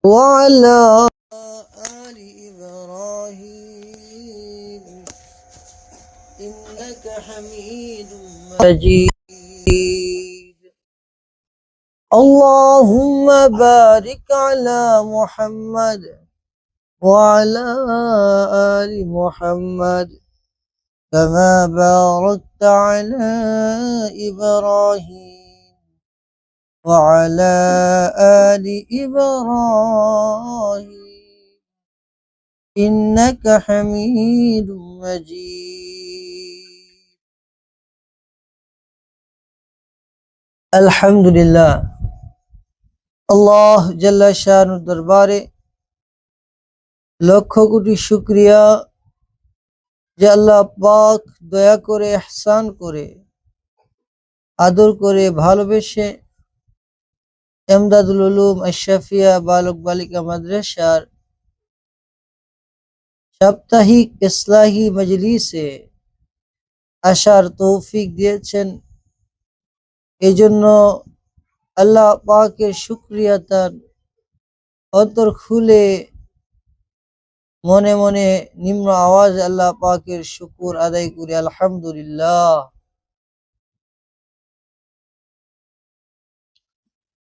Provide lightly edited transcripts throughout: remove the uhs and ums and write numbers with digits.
وعلى آل إبراهيم إنك حميد مجيد. اللهم بارك على محمد وعلى آل محمد كما باركت على إبراهيم وعلى آل إبراهيم إنك حميد مجيد. الحمد لله আল্লাহ জাল্লা শানুর দরবারে লক্ষ কোটি শুকরিয়া যে আল্লাহ পাক দয়া করে ইহসান করে আদর করে ভালোবেসে ইমদাদুল উলুম আশ-শাফিয়া বালক বালিকা মাদ্রাসার সাপ্তাহিক ইসলাহি মজলিসে আসার তৌফিক দিয়েছেন। এজন্য আল্লাহ পাকের শুকরিয়া তার অন্তর খুলে মনে মনে নিম্ন আওয়াজ আল্লাহ পাকের শুকর আদায় করি আলহামদুলিল্লাহ।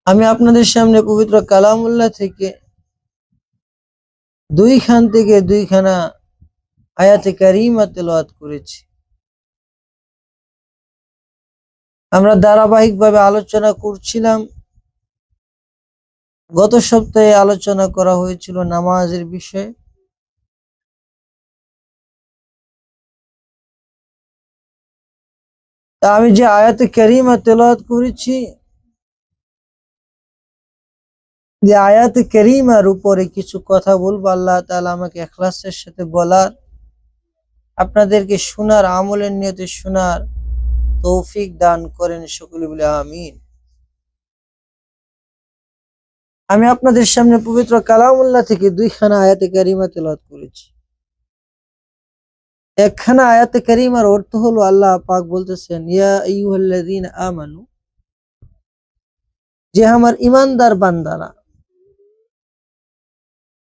আমি আপনাদের সামনে পবিত্র কালামুল্লাহ থেকে দুইখানা আয়াতে কারিমা তেলাওয়াত করেছি। আমরা ধারাবাহিকভাবে আলোচনা করছিলাম। গত সপ্তাহে আলোচনা করা হয়েছিল নামাজের বিষয়ে। তা আমি যে আয়াতে কারিমা তেলাওয়াত করেছি, যে আয়াতে কারিমার উপরে কিছু কথা বলবো। আল্লাহ তাআলা আমাকে ইখলাসের সাথে বলার, আপনাদেরকে শোনার, আমলের নিয়তে শোনার তৌফিক দান করেন, সকলে বলে আমিন। আমি আপনাদের সামনে পবিত্র কালামুল্লাহ থেকে দুইখানা আয়াতে কারিমা তেলাওয়াত করেছি। একখানা আয়াতে কারিমার অর্থ হলো আল্লাহ পাক বলতেছেন, ইয়া আইয়ুহাল্লাযীনা আমানু, যে আমার ঈমানদার বান্দারা।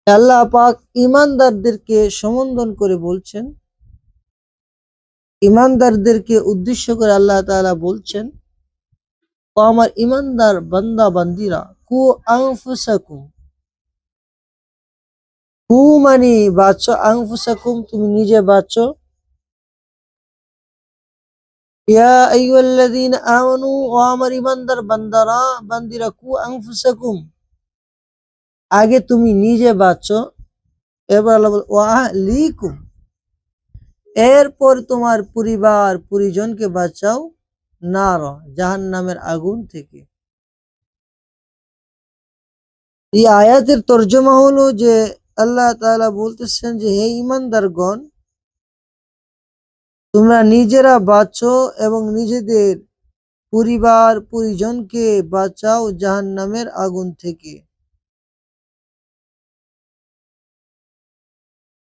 আল্লাহ পাক ঈমানদারদেরকে সম্বোধন করে বলছেন, ঈমানদারদেরকে উদ্দেশ্য করে আল্লাহ তাআলা বলছেন, ও আমার ঈমানদার বান্দা বান্দিরা, কু আনফুসাকুম, কু মানে বাঁচো, আনফুসাকুম তুমি নিজে বাঁচো। ইয়া আইয়ুহাল্লাযীনা আমানু, ও আমার ঈমানদার বান্দারা বান্দিরা, কু আনফুসাকুম আগে তুমি নিজে বাঁচো। এবার আল্লাহ বল ওয়া আহলিকুম, এরপর তোমার পরিবার পরিজনকে বাঁচাও নার, জাহান্নামের আগুন থেকে। এই আয়াতের তর্জমা হলো যে আল্লাহ তাআলা বলতেছেন যে হে ঈমানদারগণ, তোমরা নিজেরা বাঁচো এবং নিজেদের পরিবার পরিজনকে বাঁচাও জাহান্নামের আগুন থেকে।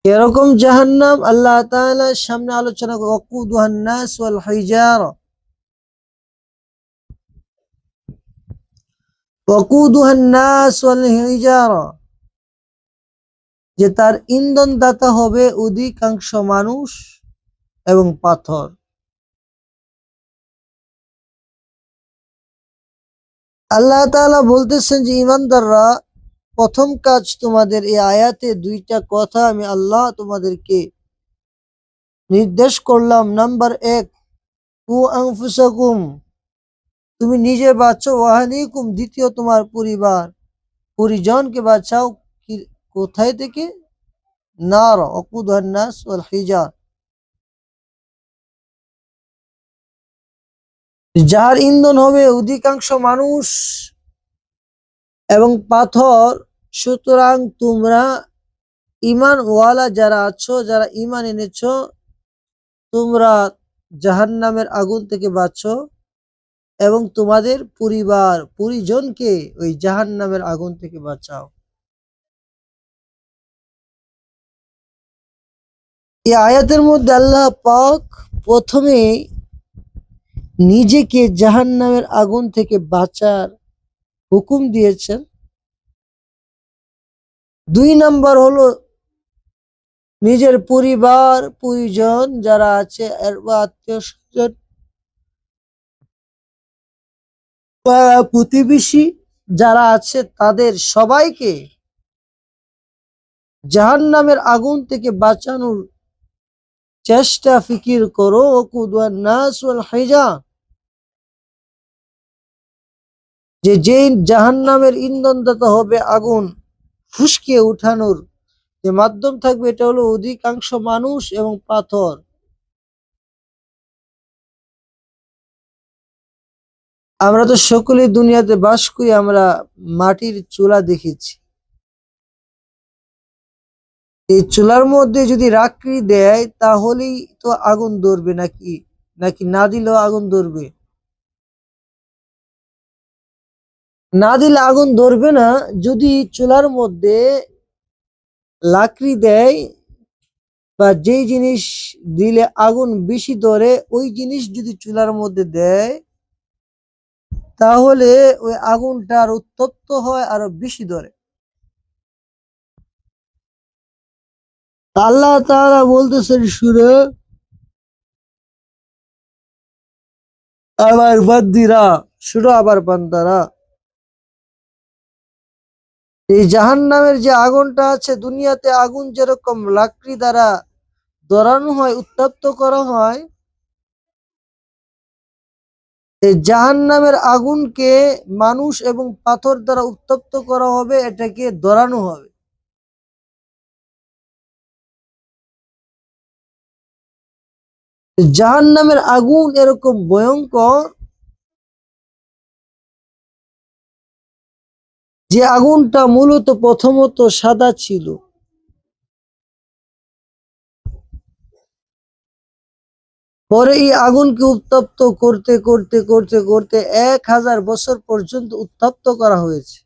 এরকম জাহান্নাম আল্লাহ তাআলা সামনে আলোচনা করে, ওয়াকুদুহান নাস ওয়াল হিজারা, ওয়াকুদুহান নাস ওয়াল হিজারা, যে তার ইন্ধনদাতা হবে অধিকাংশ মানুষ এবং পাথর। আল্লাহ তাআলা বলতেছেন যে ঈমানদাররা, প্রথম কাজ তোমাদের এই আয়াতে দুইটা কথা আমি আল্লাহ তোমাদেরকে নির্দেশ করলাম। নাম্বার 1, কু আনফুসাকুম, তুমি নিজে বাঁচো, ওয়া আহলিকুম, দ্বিতীয় তোমার পরিবার পরিজনকে বাঁচাও। কোথায় থেকে? নার, ওয়াকুদুহান নাস ওয়াল হিজার, যার ইন্ধন হবে অধিকাংশ মানুষ এবং পাথর। সুতরাং তোমরা ঈমানওয়ালা যারা আছো, যারা ঈমান এনেছো, তোমরা জাহান্নামের আগুন থেকে বাঁচো এবং তোমাদের পরিবার পরিজনকে ওই জাহান্নামের আগুন থেকে বাঁচাও। এই আয়াতের মধ্যে আল্লাহ পাক প্রথমে নিজেকে জাহান্নামের আগুন থেকে বাঁচার হুকুম দিয়েছেন, দুই নাম্বার হলো নিজের পরিবার পরিজন যারা আছে বা আত্মীয় স্বজন পাড়া প্রতিবেশী যারা আছে তাদের সবাইকে জাহান্নামের আগুন থেকে বাঁচানোর চেষ্টা ফিকির করো। ওকুদুয়ান নাস ওয়াল হিজা, যেই জাহান্নামের ইন্ধনদাতা হবে আগুন ফুসকে উঠানোর যে মাধ্যম থাকবে, এটা হলো অধিকাংশ মানুষ এবং পাথর। আমরা তো সকলেই দুনিয়াতে বাস করি, আমরা মাটির চুলা দেখেছি। এই চুলার মধ্যে যদি রাখড়ি দেয় তাহলেই তো আগুন ধরবে, নাকি নাকি না দিলেও আগুন ধরবে? না দিলে আগুন ধরবে না। যদি চুলার মধ্যে লাকড়ি দেয় বা যেই জিনিস দিলে আগুন বেশি ধরে ওই জিনিস যদি চুলার মধ্যে দেয় তাহলে ওই আগুনটা আর উত্তপ্ত হয়, আরো বেশি ধরে। আল্লাহ তাআলা বলতেছেন, শুনে আবার বান্দিরা, শুনো আবার বান্দারা, এই জাহান্নামের যে আগুনটা আছে, দুনিয়াতে আগুন যেরকম লাকড়ি দ্বারা ধরানো হয়, উত্তপ্ত করা হয়, এই জাহান্নামের আগুনকে মানুষ এবং পাথর দ্বারা উত্তপ্ত করা হবে, এটাকে ধরানো হবে। জাহান্নামের আগুন এরকম ভয়ঙ্কর যে আগুনটা মূলত প্রথমত সাদা ছিল, পরে এই আগুনকে উত্তপ্ত করতে করতে করতে করতে 1000 বছর পর্যন্ত উত্তপ্ত করা হয়েছে।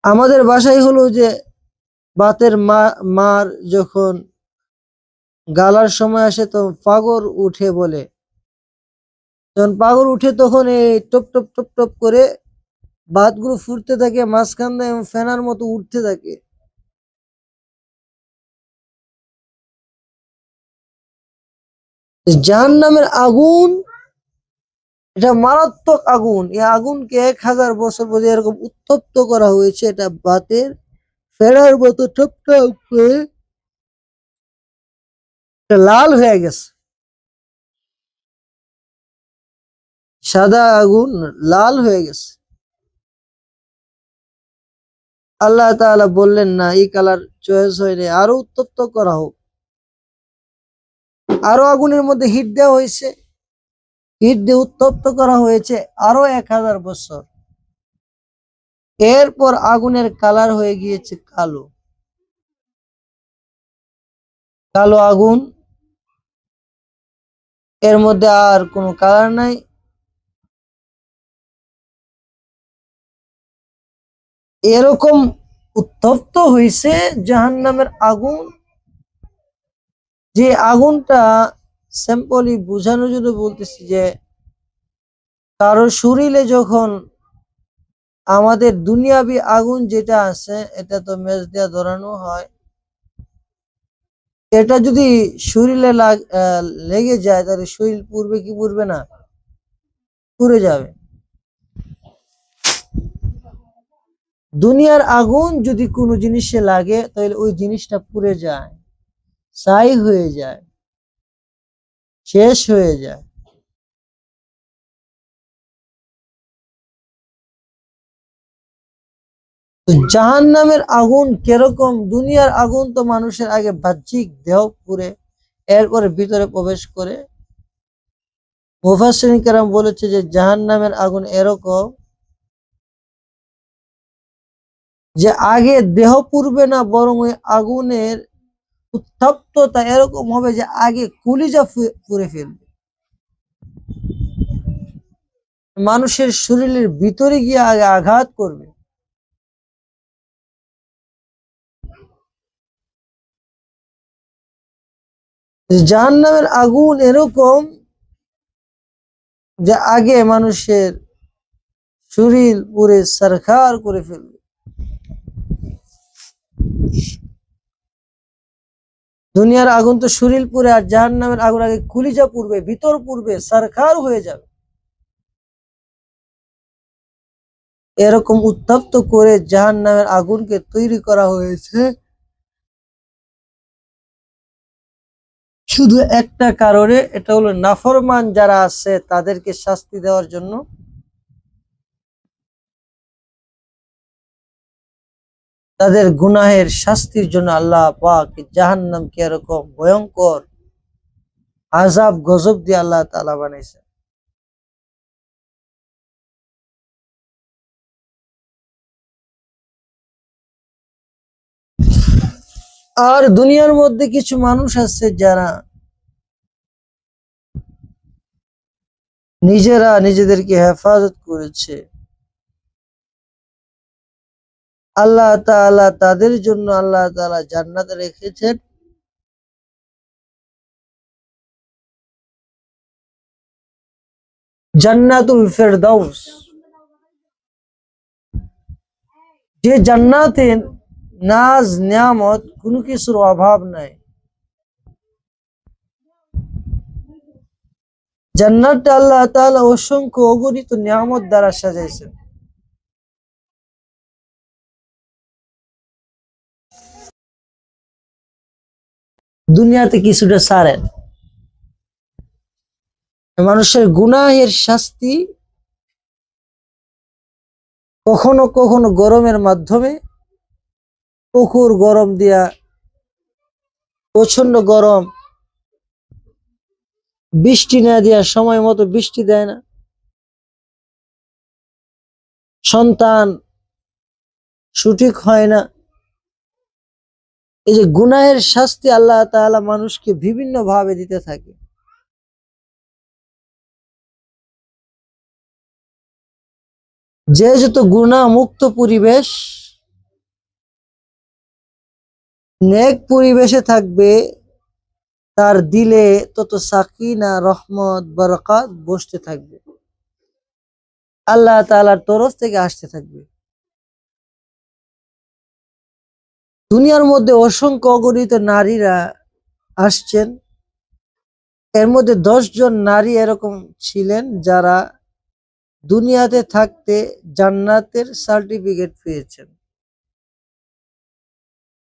আমাদের বাসায় হলো যে বাতের মার যখন গালার সময় আসে তখন পাগর উঠে বলে, যখন পাগর উঠে তখন এই টপ টপ টপ টপ করে বাতগুলো ফুটতে থাকে, মাঝখান দিয়ে ফেনার মতো উঠতে থাকে। জাহান্নামের আগুন এটা মারাত্মক আগুন। এই আগুনকে 1000 বছর পর্যন্ত এরকম উত্তপ্ত করা হয়েছে, এটা বাতের ফেনার মতো টপ টপ করে লাল হয়ে গেছে। সাদা আগুন লাল হয়ে গেছে। আল্লাহ তাআলা বললেন, না, এই কালার চয়েস হয়নি, আরো উত্তপ্ত করা হোক। আরো আগুনের মধ্যে হিট দেওয়া হয়েছে, হিট দিয়ে উত্তপ্ত করা হয়েছে আরো 1000 বছর। এরপর আগুনের কালার হয়ে গিয়েছে কালো, কালো আগুন, এর মধ্যে আর কোনো কালার নাই। এরকম উত্তপ্ত হয়েছে জাহান্নামের আগুন, যে আগুনটা সিম্পলি বোঝানোর জন্য বলতেছি যে কারো শরীরে যখন আমাদের দুনিয়াবি আগুন যেটা আছে এটা তো মেজ দিয়ে ধরানো হয়, এটা যদি শরীরে লেগে যায় তাহলে শরীর পুড়বে কি পুড়বে না? পুড়ে যাবে। দুনিয়ার আগুন যদি কোনো জিনিসে লাগে তাহলে ওই জিনিসটা পুড়ে যায়, ছাই হয়ে যায়, শেষ হয়ে যায়। তো জাহান্নামের আগুন কিরকম? দুনিয়ার আগুন তো মানুষের আগে বাহ্যিক দেহ পুড়ে, এরপরে ভিতরে প্রবেশ করে। মুফাসসিরিন কেরাম বলেছে যে জাহান্নামের আগুন এরকম যে আগে দেহ পুড়বে না, বরং ওই আগুনের উত্তপ্ততা এরকম হবে যে আগে কলিজা পুড়ে ফেলবে, মানুষের শরীরের ভিতরে গিয়ে আগে আঘাত করবে। জাহান্নামের আগুন এরকম যে আগে মানুষের শরীর পুরে সরখার করে ফেলবে। দুনিয়ার আগুন তো শরীর পুরে, আর জাহান্নামের আগুন আগে কলিজা পুড়বে, ভিতর পুড়বে, সরখার হয়ে যাবে। এরকম উত্তপ্ত করে জাহান্নামের আগুনকে তৈরি করা হয়েছে শুধু একটা কারণে, এটা হলো নাফরমান যারা আছে তাদেরকে শাস্তি দেওয়ার জন্য। তাদের গুনাহের শাস্তির জন্য আল্লাহ পাক জাহান্নামকে এরকম ভয়ঙ্কর আযাব গজব দিয়ে আল্লাহ তাআলা বানাইছে। আর দুনিয়ার মধ্যে কিছু মানুষ আছে যারা নিজেরা নিজেদেরকে হেফাজত করেছে, আল্লাহ তাআলা তাদের জন্য আল্লাহ তাআলা জান্নাতে রেখেছেন জান্নাতুল ফেরদাউস, যে জান্নাতে নাজ নিয়ামত কোনো কিছুর অভাব নাই। জান্নাতটা আল্লাহ তাআলা অসংখ্য অগণিত নিয়ামত দ্বারা সাজাইছেন। দুনিয়াতে কিছুটা ছাড়েন, মানুষের গুনাহের শাস্তি কখনো কখনো গরমের মাধ্যমে, প্রখর গরম দিয়া, প্রচন্ড গরম, বৃষ্টি না দিয়া সময় মতো বৃষ্টি দেয় না, সন্তান সঠিক হয় না। এই যে গুনাহের শাস্তি আল্লাহ তাআলা মানুষকে বিভিন্ন ভাবে দিতে থাকে। যে যত গুনাহ মুক্ত পরিবেশ, নেক পরিবেশে থাকবে, তার দিলে তত সাকিনা, রহমত, বরকত বসতে থাকবে, আল্লাহ তাআলার তরফ থেকে আসতে থাকবে। দুনিয়ার মধ্যে অসংখ্য অগণিত নারীরা আসছেন, এর মধ্যে 10 জন নারী এরকম ছিলেন যারা দুনিয়াতে থাকতে জান্নাতের সার্টিফিকেট পেয়েছেন।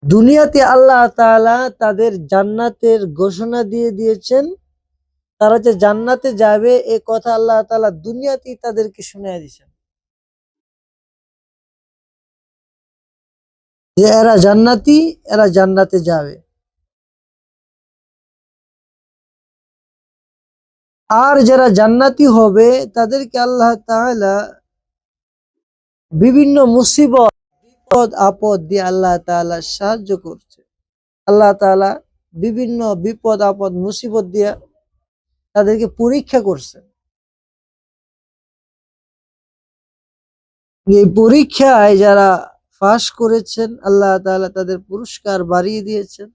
দুনিয়াতে আল্লাহ তাআলা তাদের জান্নাতের ঘোষণা দিয়ে দিয়েছেন, তারা যে জান্নাতে যাবে এ কথা আল্লাহ তাআলা দুনিয়াতেই তাদেরকে শুনিয়ে দিয়েছেন যে এরা জান্নাতি, এরা জান্নাতে যাবে। আর যারা জান্নাতি হবে তাদেরকে আল্লাহ তাআলা বিভিন্ন মুসিবত, বিপদ আপদ দিয়ে আল্লাহ তাআলা সাহায্য করছে। আল্লাহ তাআলা বিভিন্ন বিপদ আপদ মুসিবত দিয়ে তাদেরকে পরীক্ষা করছেন। এই পরীক্ষায় যারা পাস করেছেন আল্লাহ তাআলা তাদের পুরস্কার বাড়িয়ে দিয়েছেন,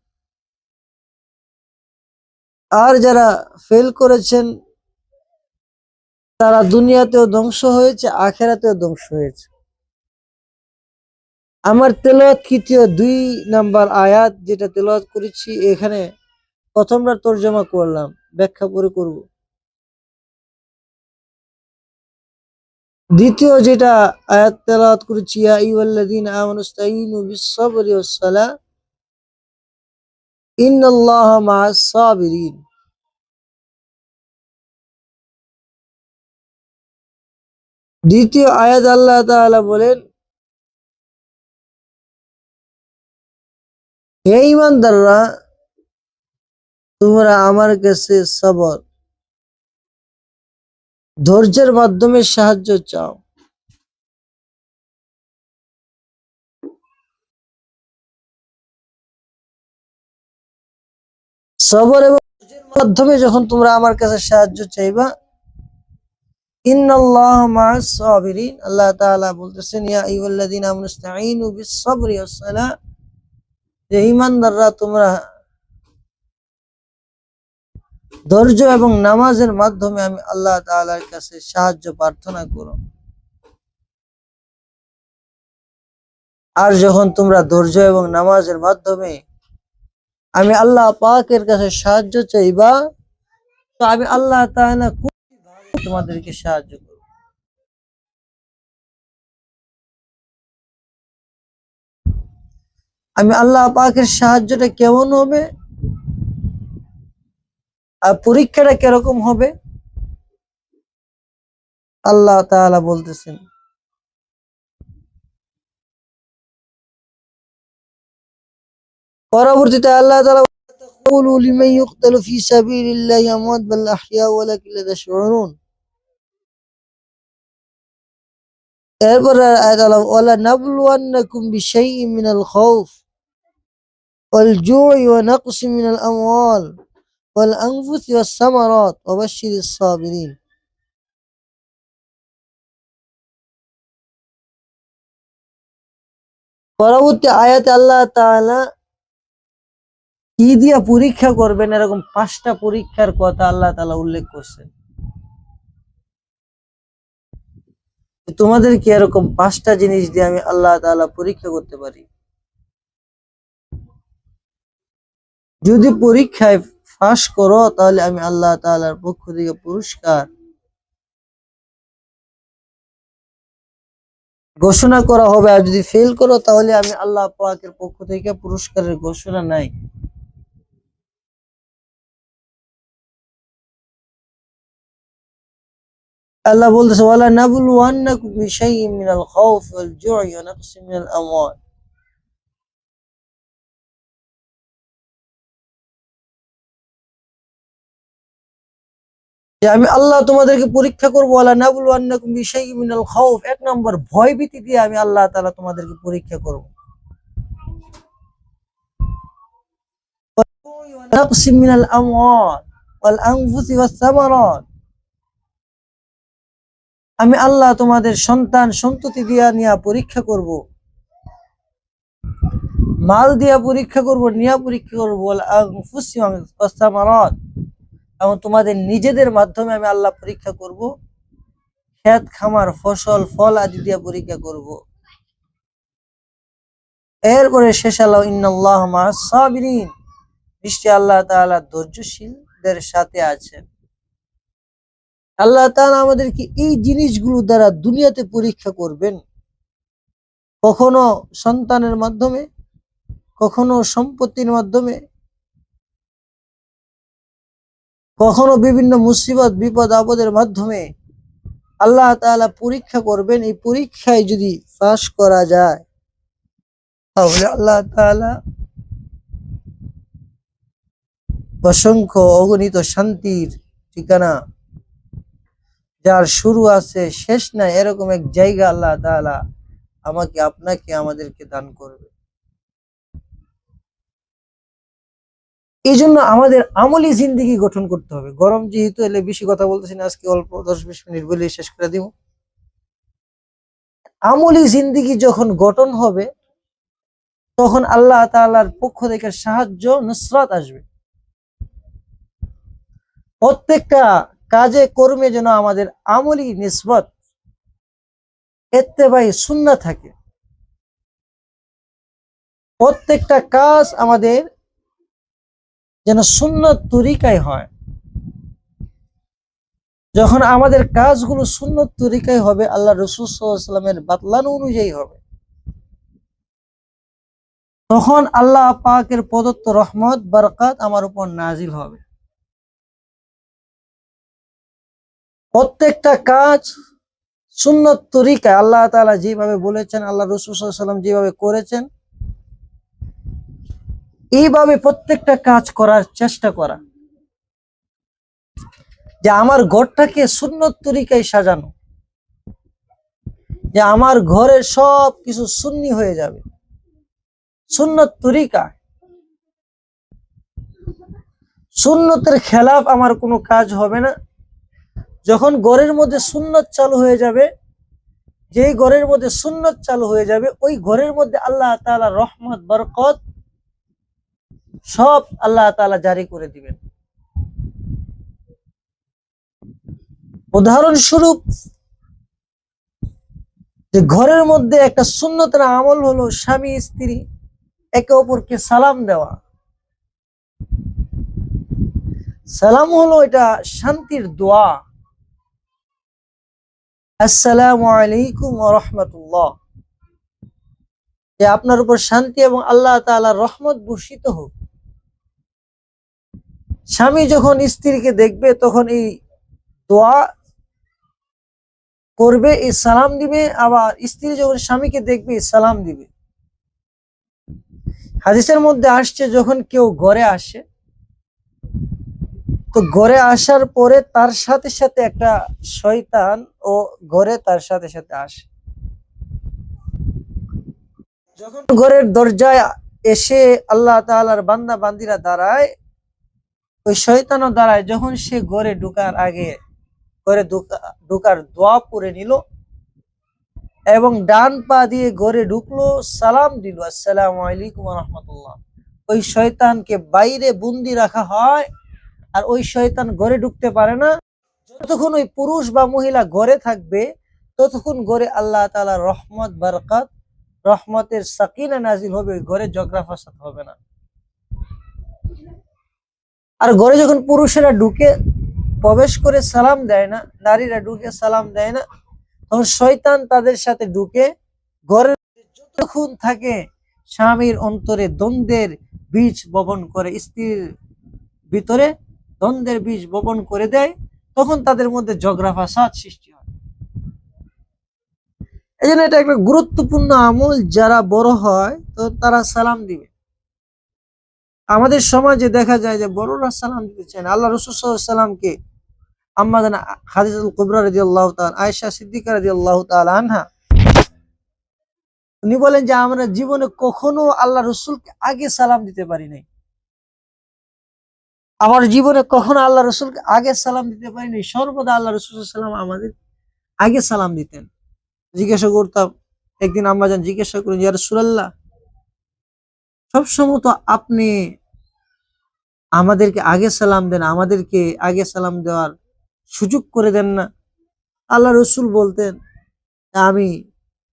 আর যারা ফেল করেছেন তারা দুনিয়াতেও ধ্বংস হয়েছে, আখেরাতেও ধ্বংস হয়েছে। আমার তেলাওয়াতকৃত 2 নাম্বার আয়াত যেটা তেলাওয়াত করেছি, এখানে প্রথমটা তরজমা করলাম, ব্যাখ্যা পরে করব। দ্বিতীয় যেটা আয়াত তেলাওয়াত করেছি, ইয়া আইয়ুহাল্লাযীনা আমানুস্তাঈনু বিস-সাবরি ওয়াস-সালাহ ইন্নাল্লাহা মা'আস-সাবিরিন। দ্বিতীয় আয়াত আল্লাহ তাআলা বলেন, হে ঈমানদাররা, তোমরা আমার কাছে সবর, ধৈর্যের মাধ্যমে সাহায্য চাও। সবর এবং ধৈর্যের মাধ্যমে যখন তোমরা আমার কাছে সাহায্য চাইবা, ইন্নাল্লাহা মা'আস-সাবিরিন, আল্লাহ তাআলা বলতেছেন, ইয়া আইয়ুহাল্লাযীনা আমানুস্তাঈনু বিস-সাবরি ওয়াস-সালাহ, যে ঈমানদাররা তোমরা ধৈর্য এবং নামাজের মাধ্যমে আমি আল্লাহ তাআলার কাছে সাহায্য প্রার্থনা করো। আর যখন তোমরা ধৈর্য এবং নামাজের মাধ্যমে আমি আল্লাহ পাকের কাছে সাহায্য চাইবা, তো আমি আল্লাহ তাআলা খুব তোমাদেরকে সাহায্য করব। আমি আল্লাহ পাকের সাহায্যটা কেমন হবে আর পরীক্ষাটা কিরকম হবে, আল্লাহ তাআলা বলতেছেন, পরবর্তীতে আল্লাহ তাআলা يقولوا لمن يقتل في سبيل الله أموات بل أحياء ولكن لا تشعرون। এরপর আয়াত আল্লাহ ওয়ালা নাবলুওয়ান্নাকুম বিশাইইন মিনাল খাউফ ওয়াল জু'i ওয়া নাকসিন মিনাল আমওয়াল ওয়াল আনফুসি ওয়াস সামারাত ওয়া বাশশিরিস সাবিরিন। পরবর্তী আয়াতে আল্লাহ তাআলা কি দিয়া পরীক্ষা করবেন এরকম 5টা পরীক্ষার কথা আল্লাহ তাআলা উল্লেখ করছেন। তোমাদের কি এরকম 5টা জিনিস দিয়ে আমি আল্লাহ তাআলা পরীক্ষা করতে পারি? যদি পরীক্ষায় পাস করো তাহলে আমি আল্লাহ তাআলার পক্ষ থেকে পুরস্কার ঘোষণা করা হবে, আর যদি ফেল করো তাহলে আমি আল্লাহ পাকের পক্ষ থেকে পুরস্কারের ঘোষণা নাই। আল্লাহ বলতেছে ওয়ালা নাবলুওয়ান্নাকুম বিশাইইন মিনাল খাউফি ওয়াল জু'i ওয়া নাকসিন মিনাল আমওয়াল। যে আমি আল্লাহ তোমাদেরকে পরীক্ষা করবো, ওয়ালা নাবলুওয়ান্নাকুম বিশাইইন মিনাল খাউফ, 1 নম্বর ভয় ভীতি দিয়ে আমি আল্লাহ তাআলা তোমাদেরকে পরীক্ষা করব। ওয়া নাকসিন মিনাল আমওয়াল ওয়াল আনফুসি ওয়াস সামারাত, আমি আল্লাহ তোমাদের সন্তান সন্ততি দিয়া নিয়া পরীক্ষা করব, মাল দিয়া পরীক্ষা করব, নিয়া পরীক্ষা করব, ওয়াল আনফুসি ওয়াস সামারাত, এবং তোমাদের নিজেদের মাধ্যমে আমি আল্লাহ পরীক্ষা করব, ক্ষেত খামার ফসল ফল আদি দিয়ে পরীক্ষা করব। এরপরে শেষ আল্লাহ ইন্নাল্লাহ মা'আস সাবিরিন, নিশ্চয় আল্লাহ তাআলা ধৈর্যশীলদের সাথে আছেন। আল্লাহ তাআলা আমাদেরকে এই জিনিসগুলো দ্বারা দুনিয়াতে পরীক্ষা করবেন, কখনো সন্তানের মাধ্যমে, কখনো সম্পত্তির মাধ্যমে, কখনো বিভিন্ন মুসিবত বিপদ আপদের মাধ্যমে আল্লাহ তাআলা পরীক্ষা করবেন। এই পরীক্ষায় যদি পাস করা যায় তাহলে আল্লাহ তাআলা অসংখ্য অগণিত শান্তির ঠিকানা, যার শুরু আছে শেষ নাই, এরকম এক জায়গা আল্লাহ তাআলা আমাকে আপনাকে আমাদেরকে দান করবে। এই জন্য আমাদের আমলি জিন্দেগি গঠন করতে হবে। গরম যেহেতু, এলে বেশি কথা বলতেছি না, আজকে অল্প 10-20 মিনিট বলে শেষ করে দিব। আমলি জিন্দেগি যখন গঠন হবে তখন আল্লাহ তাআলার পক্ষ থেকে সাহায্য নুসরাত আসবে। প্রত্যেকটা কাজে কর্মে যেন আমাদের আমলি নিসবত ইত্তেবাই সুন্নাহ থাকে, প্রত্যেকটা কাজ আমাদের যেন সুন্নত তরিকায় হয়। যখন আমাদের কাজগুলো সুন্নত তরিকায় হবে, আল্লাহ রাসূল সাল্লাল্লাহু আলাইহি ওয়াসাল্লামের বাতলানো অনুযায়ী হবে, তখন আল্লাহ পাকের প্রদত্ত রহমত বরকত আমার উপর নাজিল হবে। প্রত্যেকটা কাজ সুন্নত তরিকায় আল্লাহ তাআলা যেভাবে বলেছেন, আল্লাহ রাসূল সাল্লাল্লাহু আলাইহি ওয়াসাল্লাম যেভাবে করেছেন, এইভাবে প্রত্যেকটা কাজ করার চেষ্টা করা। যে আমার ঘরটাকে সুন্নত তরিকায় সাজানো, যে আমার ঘরের সব কিছু সুন্নি হয়ে যাবে, সুন্নত তরিকা, সুন্নতের খেলাফ আমার কোনো কাজ হবে না। যখন ঘরের মধ্যে সুন্নত চালু হয়ে যাবে, যেই ঘরের মধ্যে সুন্নত চালু হয়ে যাবে, ওই ঘরের মধ্যে আল্লাহ তাআলা রহমত বরকত সব আল্লাহ তাআলা জারি করে দিবেন। উদাহরণস্বরূপ, যে ঘরের মধ্যে একটা সুন্নতের আমল হলো স্বামী স্ত্রী একে অপরকে সালাম দেওয়া। সালাম হলো এটা শান্তির দোয়া। আসসালামু আলাইকুম ওয়া রাহমাতুল্লাহ, যে আপনার উপর শান্তি এবং আল্লাহ তাআলার রহমত বর্ষিত হোক। স্বামী যখন স্ত্রীকে দেখবে তখন এই দোয়া করবে, এই সালাম দিবে, আবার স্ত্রী যখন স্বামীকে দেখবে সালাম দিবে। হাদিসের মধ্যে আসছে যখন কেউ ঘরে আসে তো ঘরে আসার পরে তার সাথে সাথে একটা শয়তান ও ঘরে তার সাথে সাথে আসে। যখন ঘরের দরজায় এসে আল্লাহ তাআলার বান্দা বান্দিরা দাঁড়ায়, ওই শয়তানও দাঁড়ায়। যখন সে ঘরে ঢোকার আগে ঘরে ঢোকার দোয়া পড়ে নিল এবং ডান পা দিয়ে ঘরে ঢুকলো, সালাম দিল আসসালামু আলাইকুম ওয়া রাহমাতুল্লাহ, ওই শয়তানকে বাইরে বন্দি রাখা হয় আর ওই শয়তান ঘরে ঢুকতে পারে না। যতক্ষণ ওই পুরুষ বা মহিলা ঘরে থাকবে ততক্ষণ ঘরে আল্লাহ তাআলার রহমত বরকত, রহমতের সাকিনা নাজিল হবে, ঘরে ঝগড়া ফাসাদ হবে না। আর ঘরে যখন পুরুষেরা ঢুকে প্রবেশ করে সালাম দেয় না, নারীরা ঢুকে সালাম দেয় না, তখন শয়তান তাদের সাথে ঢুকে ঘরের যতক্ষণ থাকে স্বামীর অন্তরে দ্বন্দ্বের বীজ বপন করে, স্ত্রীর ভিতরে দ্বন্দ্বের বীজ বপন করে দেয়, তখন তাদের মধ্যে ঝগড়া ফাসাদ সৃষ্টি হয়। এই জন্য এটা একটা গুরুত্বপূর্ণ আমল। যারা বড় হয় তো তারা সালাম দিবে। আমাদের সমাজে দেখা যায় যে বড়রা সালাম দিতে চায় না। আল্লাহ রাসূল সাল্লাল্লাহু আলাইহি ওয়াসাল্লামকে আম্মা জানা খাদিজাতুল কুবরা রাদিয়াল্লাহু তাআলা, আয়েশা সিদ্দিকা রাদিয়াল্লাহু তাআলা আনহা, উনি বলেন যে আমরা জীবনে কখনো আল্লাহ রাসূলকে আগে সালাম দিতে পারি নাই। আমার জীবনে কখনো আল্লাহ রাসূলকে আগে সালাম দিতে পারি নাই। সর্বদা আল্লাহ রাসূল সাল্লাল্লাহু আলাইহি ওয়াসাল্লাম আমাদের আগে সালাম দিতেন। জিজ্ঞাসা করতাম, একদিন আম্মা জান জিজ্ঞাসা করেন, ইয়া রাসূলুল্লাহ, সবসময় তো আপনি আমাদেরকে আগে সালাম দেন, আমাদেরকে আগে সালাম দেওয়ার সুযোগ করে দেন না। আল্লাহ রসুল বলতেন, আমি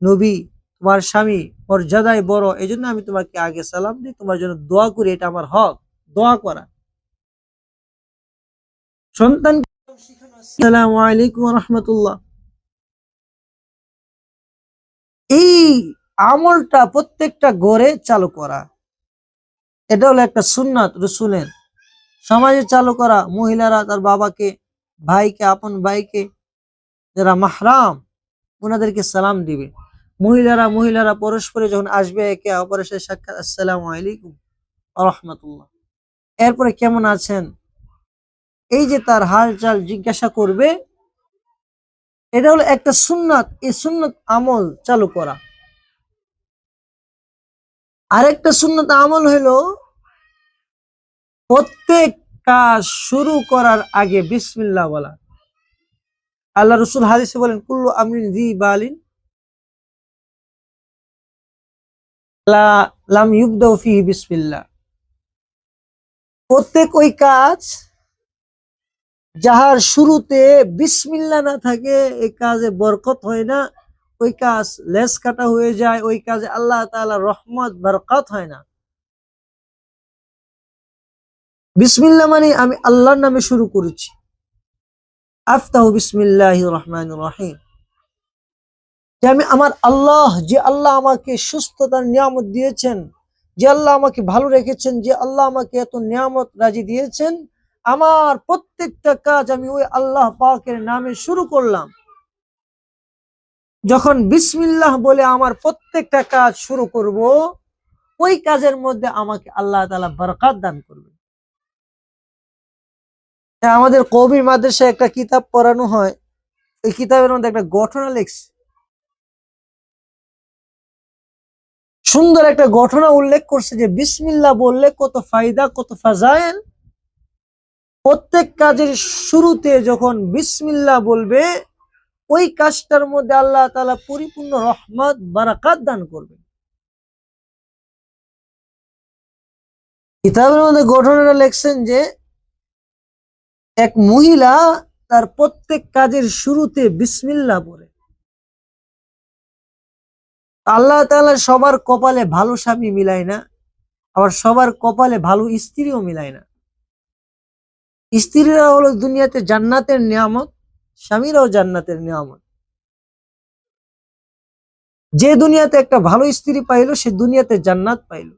নবী, তোমার স্বামী মর্যাদায় বড়, এই জন্য আমি তোমাকে আগে সালাম দিই, তোমার জন্য দোয়া করি, এটা আমার হক দোয়া করা। সন্তান আসসালামু আলাইকুম ওয়া রাহমাতুল্লাহ, এই আমলটা প্রত্যেকটা ঘরে চালু করা, এটা হলো একটা সুন্নাত রসুলের। সমাজে চালু করা, মহিলারা তার বাবাকে, ভাইকে, আপন ভাইকে যারা মাহরাম ওনাদেরকে সালাম দিবে। মহিলারা পরস্পরে যখন আসবে একে অপরের সাথে সাক্ষাৎ, আসসালামু আলাইকুম ওয়া রাহমাতুল্লাহ, এরপরে কেমন আছেন, এই যে তার হাল চাল জিজ্ঞাসা করবে। এটা হলো একটা সুন্নাত। এই সুন্নাত আমল চালু করা। আরেকটা সুন্নাত আমল হলো প্রত্যেক কাজ শুরু করার আগে বিসমিল্লাহ বলা। আল্লাহ রসুল হাদিসে বলেন, কুল্লু আমরিন যি বালিন লাম ইউবদাউ ফিহি বিসমিল্লাহ, প্রত্যেক ওই কাজ যাহার শুরুতে বিসমিল্লাহ না থাকে এই কাজে বরকত হয় না, ওই কাজ লেস কাটা হয়ে যায়, ওই কাজে আল্লাহ তাআলার রহমত বরকত হয় না। বিসমিল্লাহ মানে আমি আল্লাহর নামে শুরু করেছি, আফতাহু বিসমিল্লাহির রহমানির রহিম, যে আমি আমার আল্লাহ, যে আল্লাহ আমাকে সুস্থতার নিয়ামত দিয়েছেন, যে আল্লাহ আমাকে ভালো রেখেছেন, যে আল্লাহ আমাকে এত নিয়ামত রাজি দিয়েছেন, আমার প্রত্যেকটা কাজ আমি ওই আল্লাহ পাকের নামে শুরু করলাম। যখন বিসমিল্লাহ বলে আমার প্রত্যেকটা কাজ শুরু করব, ওই কাজের মধ্যে আমাকে আল্লাহ তাআলা বরকত দান করবে। আমাদের কওমি মাদ্রাসায় একটা কিতাব পড়ানো হয়, এই কিতাবের মধ্যে একটা ঘটনা লেখছে, সুন্দর একটা ঘটনা উল্লেখ করছে যে বিসমিল্লাহ বললে কত ফায়দা, কত ফাজাইল। প্রত্যেক কাজের শুরুতে যখন বিসমিল্লাহ বলবে ওই কাজটার মধ্যে আল্লাহ তাআলা পরিপূর্ণ রহমত বারাকাত দান করবে। কিতাবের মধ্যে ঘটনাটা লিখছেন যে এক মহিলা তার প্রত্যেক কাজের শুরুতে বিসমিল্লাহ বলে, আল্লাহ তাআলা সবার কপালে ভালো স্বামী মিলায় না, আবার সবার কপালে ভালো স্ত্রীও মিলায় না। স্ত্রীরা হলো দুনিয়াতে জান্নাতের নিয়ামত, স্বামীরাও জান্নাতের নিয়ামত। যে দুনিয়াতে একটা ভালো স্ত্রী পাইলো সে দুনিয়াতে জান্নাত পাইলো,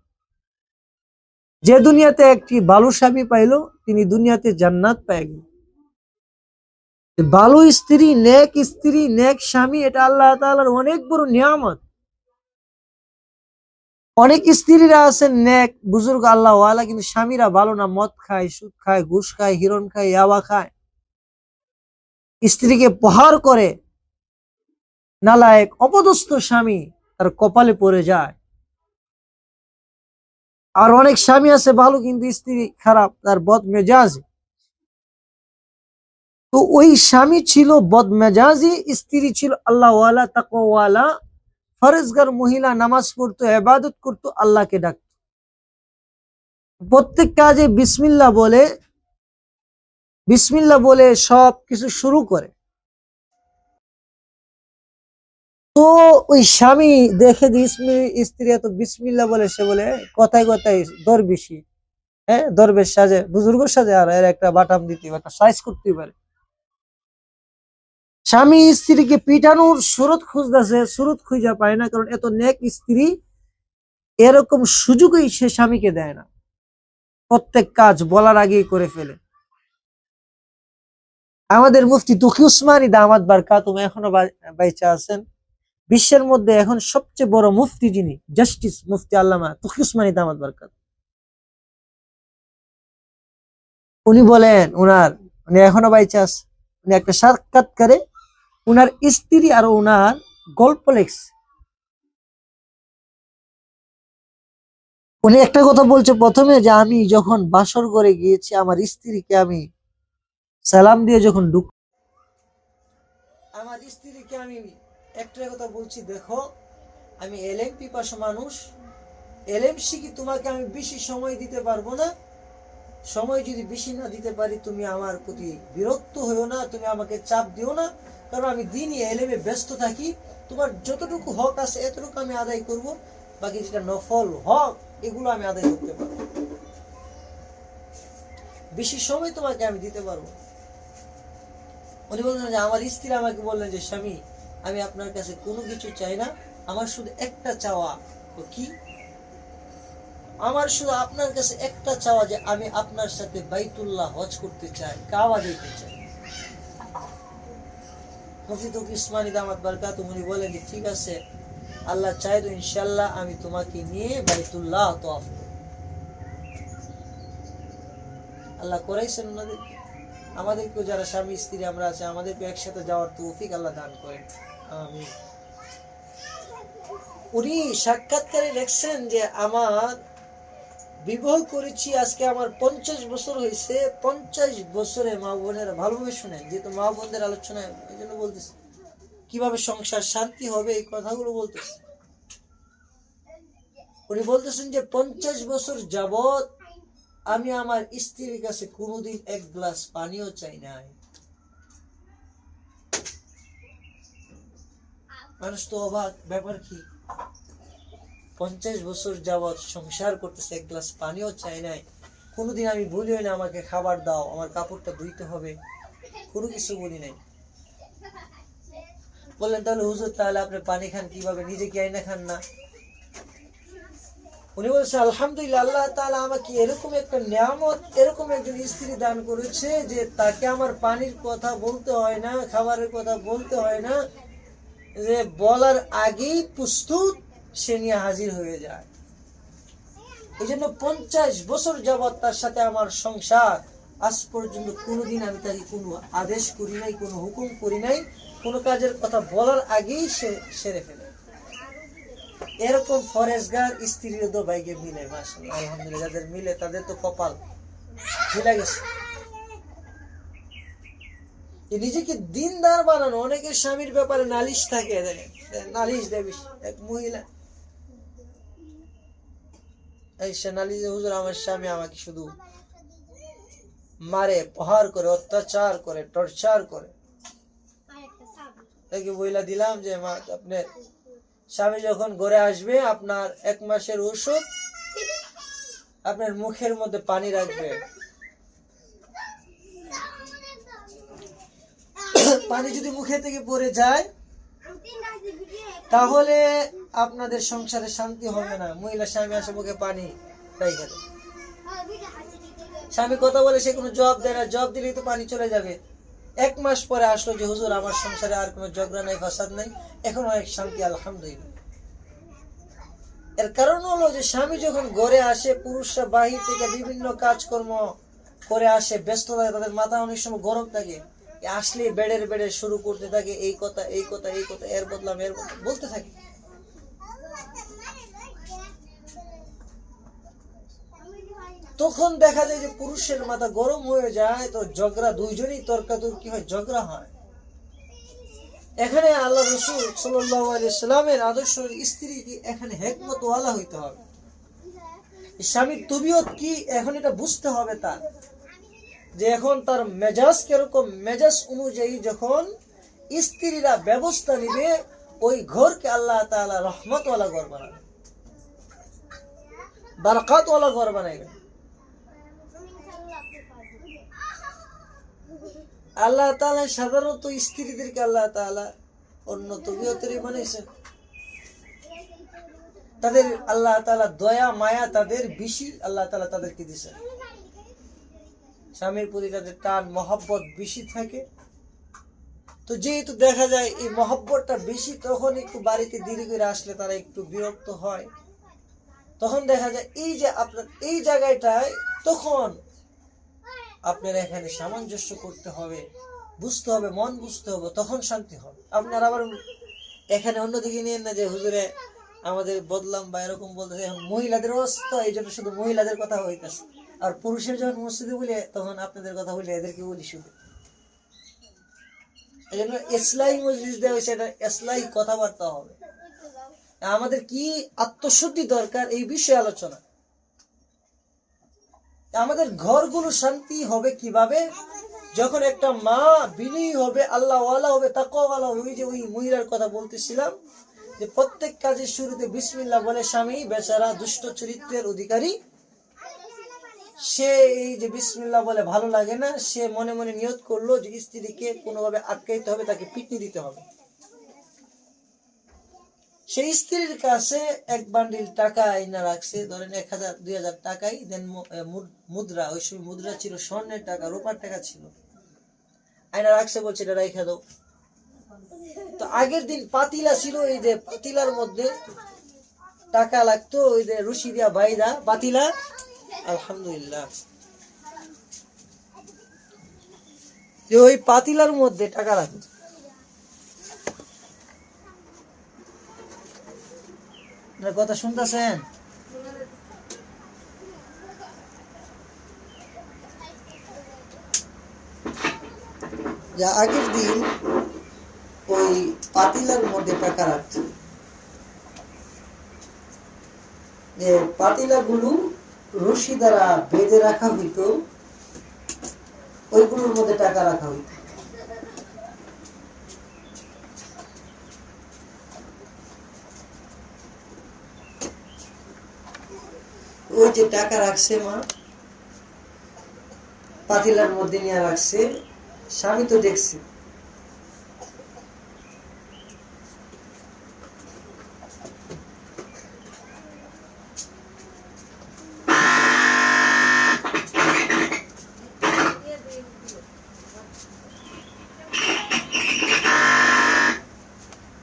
যে দুনিয়াতে একটি ভালো স্বামী পাইলো তিনি দুনিয়াতে জান্নাত পাইল। ভালো স্ত্রী, নেক স্বামী, এটা আল্লাহ তাআলার অনেক বড় নিয়ামত। অনেক স্ত্রীরা আছেন নেক বুজুর্গ আল্লাহ ওয়ালা, কিন্তু স্বামীরা ভালো না, মদ খায়, সুদ খায়, ঘুষ খায়, হিরণ খায়, ইয়াবা খায়, স্ত্রীকে প্রহার করে। নালায়েক অপদস্থ স্বামী তার কপালে পড়ে যায়। আর অনেক স্বামী আছে ভালো কিন্তু স্ত্রী খারাপ, তার বদমেজাজি। তো ওই স্বামী ছিল বদমেজাজি, স্ত্রী ছিল আল্লাহ ওয়ালা, তাকওয়ালা, ফরজগার মহিলা, নামাজ পড়তো, ইবাদত করতো, আল্লাহকে ডাকতো, প্রত্যেক কাজে বিসমিল্লাহ বলে সব কিছু শুরু করে। তো ওই স্বামী দেখে যে স্ত্রী এত বিসমিল্লাহ বলে, সে বলে কথায় কথায় দরবেশি, হ্যাঁ দরবেশ সাজে, বুজুর্গ সাজে, আর এর একটা বাটাম দিতে একটা সাইজ করতে পারে। স্বামী স্ত্রীকে পিটানোর সুরত খুঁজতেছে, সুরত খুঁজা পায় না, কারণ এত নেক স্ত্রী এরকম সুযোগই সে স্বামীকে দেয় না, প্রত্যেক কাজ বলার আগেই করে ফেলে। আমাদের মুফতি তকি উসমানী দামাত বারকাতুহু এখনো বাইচা আছেন। বিশ্বের মধ্যে এখন সবচেয়ে বড় মুফতি যিনি, জাস্টিস মুফতি আল্লামা তকি উসমানী দামাত বারকাতুহু, উনি বলেন, উনি এখনো বাইচা আছে, উনি একটা সাক্ষাৎকারে উনার স্ত্রী আর উনার গল্প লেখছে। উনি একটা কথা বলছে প্রথমে, যে আমি যখন বাসর ঘরে গিয়েছি আমার স্ত্রীকে আমি সালাম দিয়ে যখন আমার স্ত্রীকে আমি একটা কথা বলছি, দেখো আমি এলেম পিপাসু মানুষ, এলেম শিখি, তোমাকে আমি বেশি সময় দিতে পারবো না, সময় যদি বেশি না দিতে পারি তুমি আমার প্রতি বিরক্ত হইও না, তুমি আমাকে চাপ দিও না, কারণ আমি দিনই এলেমে ব্যস্ত থাকি, তোমার যতটুকু হক আছে এতটুকু আমি আদায় করব, বাকি যেটা নফল হক এগুলো আমি আদায় করতে পারবো, বেশি সময় তোমাকে আমি দিতে পারবো। উনি বললেন যে আমার স্ত্রী আমাকে বললেন যে স্বামী আমি আপনার কাছে কোনো কিছু চাই না, আমার শুধু একটা চাওয়া, তো কি? আমার শুধু আপনার কাছে একটা চাওয়া, যে আমি আপনার সাথে বাইতুল্লাহ হজ করতে চাই, কাবা যেতে চাই। মুফতি তকি উসমানী দামাত বারকাতুহু উনি বলেন যে ঠিক আছে, আল্লাহ চাই তো ইনশাআল্লাহ আমি তোমাকে নিয়ে বাইতুল্লাহ তওয়াফ করব। আল্লাহ করাইছেন ওনাদের, আমাদেরকেও যারা স্বামী স্ত্রী আমরা আছে আমাদেরকে একসাথে যাওয়ার তৌফিক আল্লাহ দান করেন, আমিন। উনি সাক্ষাৎকারে লেখছেন যে আমার বিবাহ করেছি আজকে আমার 50 বছর হয়েছে, 50 বছরে, মা বোনেরা ভালোভাবে শুনেন, যেহেতু মা বোনদের আলোচনা এই জন্য বলতেছি, কিভাবে সংসার শান্তি হবে এই কথাগুলো বলতেছে। উনি বলতেছেন যে 50 বছর যাবত আমি আমার স্ত্রীর কাছে কোনোদিন এক গ্লাস পানিও চাই নাই। মানুষ তো অবাক, ব্যাপার কি, 50 বছর যাবৎ সংসার করতেছে, এক গ্লাস পানিও চাই নাই, কোনোদিন আমি বলিও না আমাকে খাবার দাও, আমার কাপড়টা ধুইতে হবে, কোনো কিছু বলি নাই। বললেন তাহলে হুজুর তাহলে আপনি পানি খান কিভাবে, নিজে কি আইনা খান না? উনি বলছে আলহামদুলিল্লাহ, আল্লাহ তাআলা আমাকে এরকম একটা নিয়ামত, এরকম একজন স্ত্রী দান করেছে যে তাকে আমার পানির কথা বলতে হয় না, খাবারের কথা বলতে হয় না, যে বলার আগেই প্রস্তুত সে নিয়ে হাজির হয়ে যায়। এই জন্য 50 বছর যাবৎ তার সাথে আমার সংসার, আজ পর্যন্ত কোনোদিন আমি তাকে কোনো আদেশ করি নাই, কোনো হুকুম করি নাই, কোনো কাজের কথা বলার আগেই সে সেরে ফেলে। এরকম ফরেজগার স্ত্রীর তো ভাইকে মিলে, মাশাআল্লাহ আলহামদুলিল্লাহ, যাদের মিলে তাদের তো কপাল মিলে গেছে। নিজেকে দিনদার বানানো, অনেকের স্বামীর ব্যাপারে নালিশ থাকে, নালিশ দেবে এক মহিলা, এই সে নালিশ, হুজুর আমার স্বামী আমাকে শুধু মারে, প্রহার করে, অত্যাচার করে, টর্চার করে। তাকে বইলা দিলাম যে মা আপনি স্বামী যখন ঘরে আসবে আপনার 1 মাসের ওষুধ আপনার মুখের মধ্যে পানি রাখবে। পানি যদি মুখে থেকে পড়ে যায় তাহলে আপনাদের সংসারে শান্তি হবে না। মহিলা স্বামী আসে মুখে পানি রেখে দেয়, স্বামী কথা বলে সে কোনো জবাব দেয় না, জবাব দিলেই তো পানি চলে যাবে। 1 মাস পরে আসলো যে হুজুর আমার সংসারে আর কোনো ঝগড়া নাই, ফাসাদ নাই, এখন অনেক শান্তি আলহামদুলিল্লাহ। এর কারণ হলো যে স্বামী যখন ঘরে আসে, পুরুষরা বাহির থেকে বিভিন্ন কাজকর্ম করে আসে, ব্যস্ত থাকে, তাদের মাথা অনেক সময় গরম থাকে, আসলে বেড়ে শুরু করতে থাকে এই কথা এই কথা এই কথা, এর বদলাম এর বদলাম বলতে থাকে। তখন দেখা যায় যে পুরুষের মাথা গরম হয়ে যায়, তো ঝগড়া, দুইজনই তর্কাতর্কি হয়, ঝগড়া হয়। এখানে আল্লাহ রাসূল সাল্লাল্লাহু আলাইহি সাল্লামের আদর্শ স্ত্রী কি এখানে হিকমত ওয়ালা হইতে হবে। স্বামীর তবিয়ত কি এখন এটা বুঝতে হবে তার, যে এখন তার মেজাজ কিরকম, মেজাজ অনুযায়ী যখন স্ত্রীরা ব্যবস্থা নিবে, ওই ঘরকে আল্লাহ তাআলা রহমত ওয়ালা ঘর বানাবে, বারাকাত ওয়ালা ঘর বানাবে। আল্লাহ তাআলা সাধারণত স্ত্রীদেরকে আল্লাহ তাআলা অন্য তবিয়তেরই বানিয়েছেন। তাদের আল্লাহ তাআলা দয়া মায়া তাদের বেশি আল্লাহ তাআলা তাদেরকে দিয়েছেন। স্বামীর প্রতি তাদের টান মহব্বত বেশি থাকে। তো যেহেতু দেখা যায় এই মহব্বতটা বেশি, তখন একটু বাড়িতে দেরি করে আসলে তারা একটু বিরক্ত হয়। তখন দেখা যায় এই যে আপনার এই জায়গাটায় তখন আপনার এখানে সামঞ্জস্য করতে হবে, বুঝতে হবে, মন বুঝতে হবে, তখন শান্তি হবে। আপনার আবার এখানে অন্যদিকে নিয়ে না যে হুজুরে আমাদের বদলাম বা এরকম বলতেছে। এখন মহিলাদের অবস্থা, এই জন্য শুধু মহিলাদের কথা হইতেছে, আর পুরুষের যখন মসজিদে বলে তখন আপনাদের কথা বলে এদেরকে বলি শুধু। এই জন্য ইসলাহী মজলিস দেওয়া হয়েছে, এটা ইসলাহী কথাবার্তা হবে। আমাদের কি আত্মশুদ্ধি দরকার এই বিষয়ে আলোচনা। আমাদের ঘরগুলো শান্তি হবে কিভাবে, যখন একটা মা বিনয়ী হবে, আল্লাহ ওয়ালা হবে, তাকওয়াওয়ালা হবে। ওই যে ওই মহিলার কথা বলতেছিলাম যে প্রত্যেক কাজের শুরুতে বিসমিল্লাহ বলে, স্বামী বেচারা দুষ্ট চরিত্রের অধিকারী, সে এই যে বিসমিল্লাহ বলে ভালো লাগে না, সে মনে মনে নিয়ত করলো যে স্ত্রীকে কোনোভাবে আটকাইতে হবে, তাকে পিটনি দিতে হবে। সেই স্ত্রীর কাছে 1 বান্ডিল টাকা আইনা রাখছে, ধরেন 1000 2000 টাকাই দেন মুদ্রা, ওই সময় মুদ্রা ছিল স্বর্ণের টাকা, রূপার টাকা ছিল, আইনা রাখছে, বলছে এটা রাইখা দাও। তো আগের দিন পাতিলা ছিল, এই যে পাতিলার মধ্যে টাকা লাগতো, ওই যে রশি দিয়া বাইদা পাতিলা, আলহামদুলিল্লাহ, ওই পাতিলার মধ্যে টাকা রাখতো। কথা শুনতেছেন? যা আগের দিন ওই পাতিলার মধ্যে টাকা রাখতো, যে পাতিলাগুলো রশি দ্বারা বেঁধে রাখা হইতো, ওইগুলোর মধ্যে টাকা রাখা হইতো। ওই যে টাকা রাখছে মা, পাতিলার মধ্যে নিয়ে রাখছে, স্বামী তো দেখছে।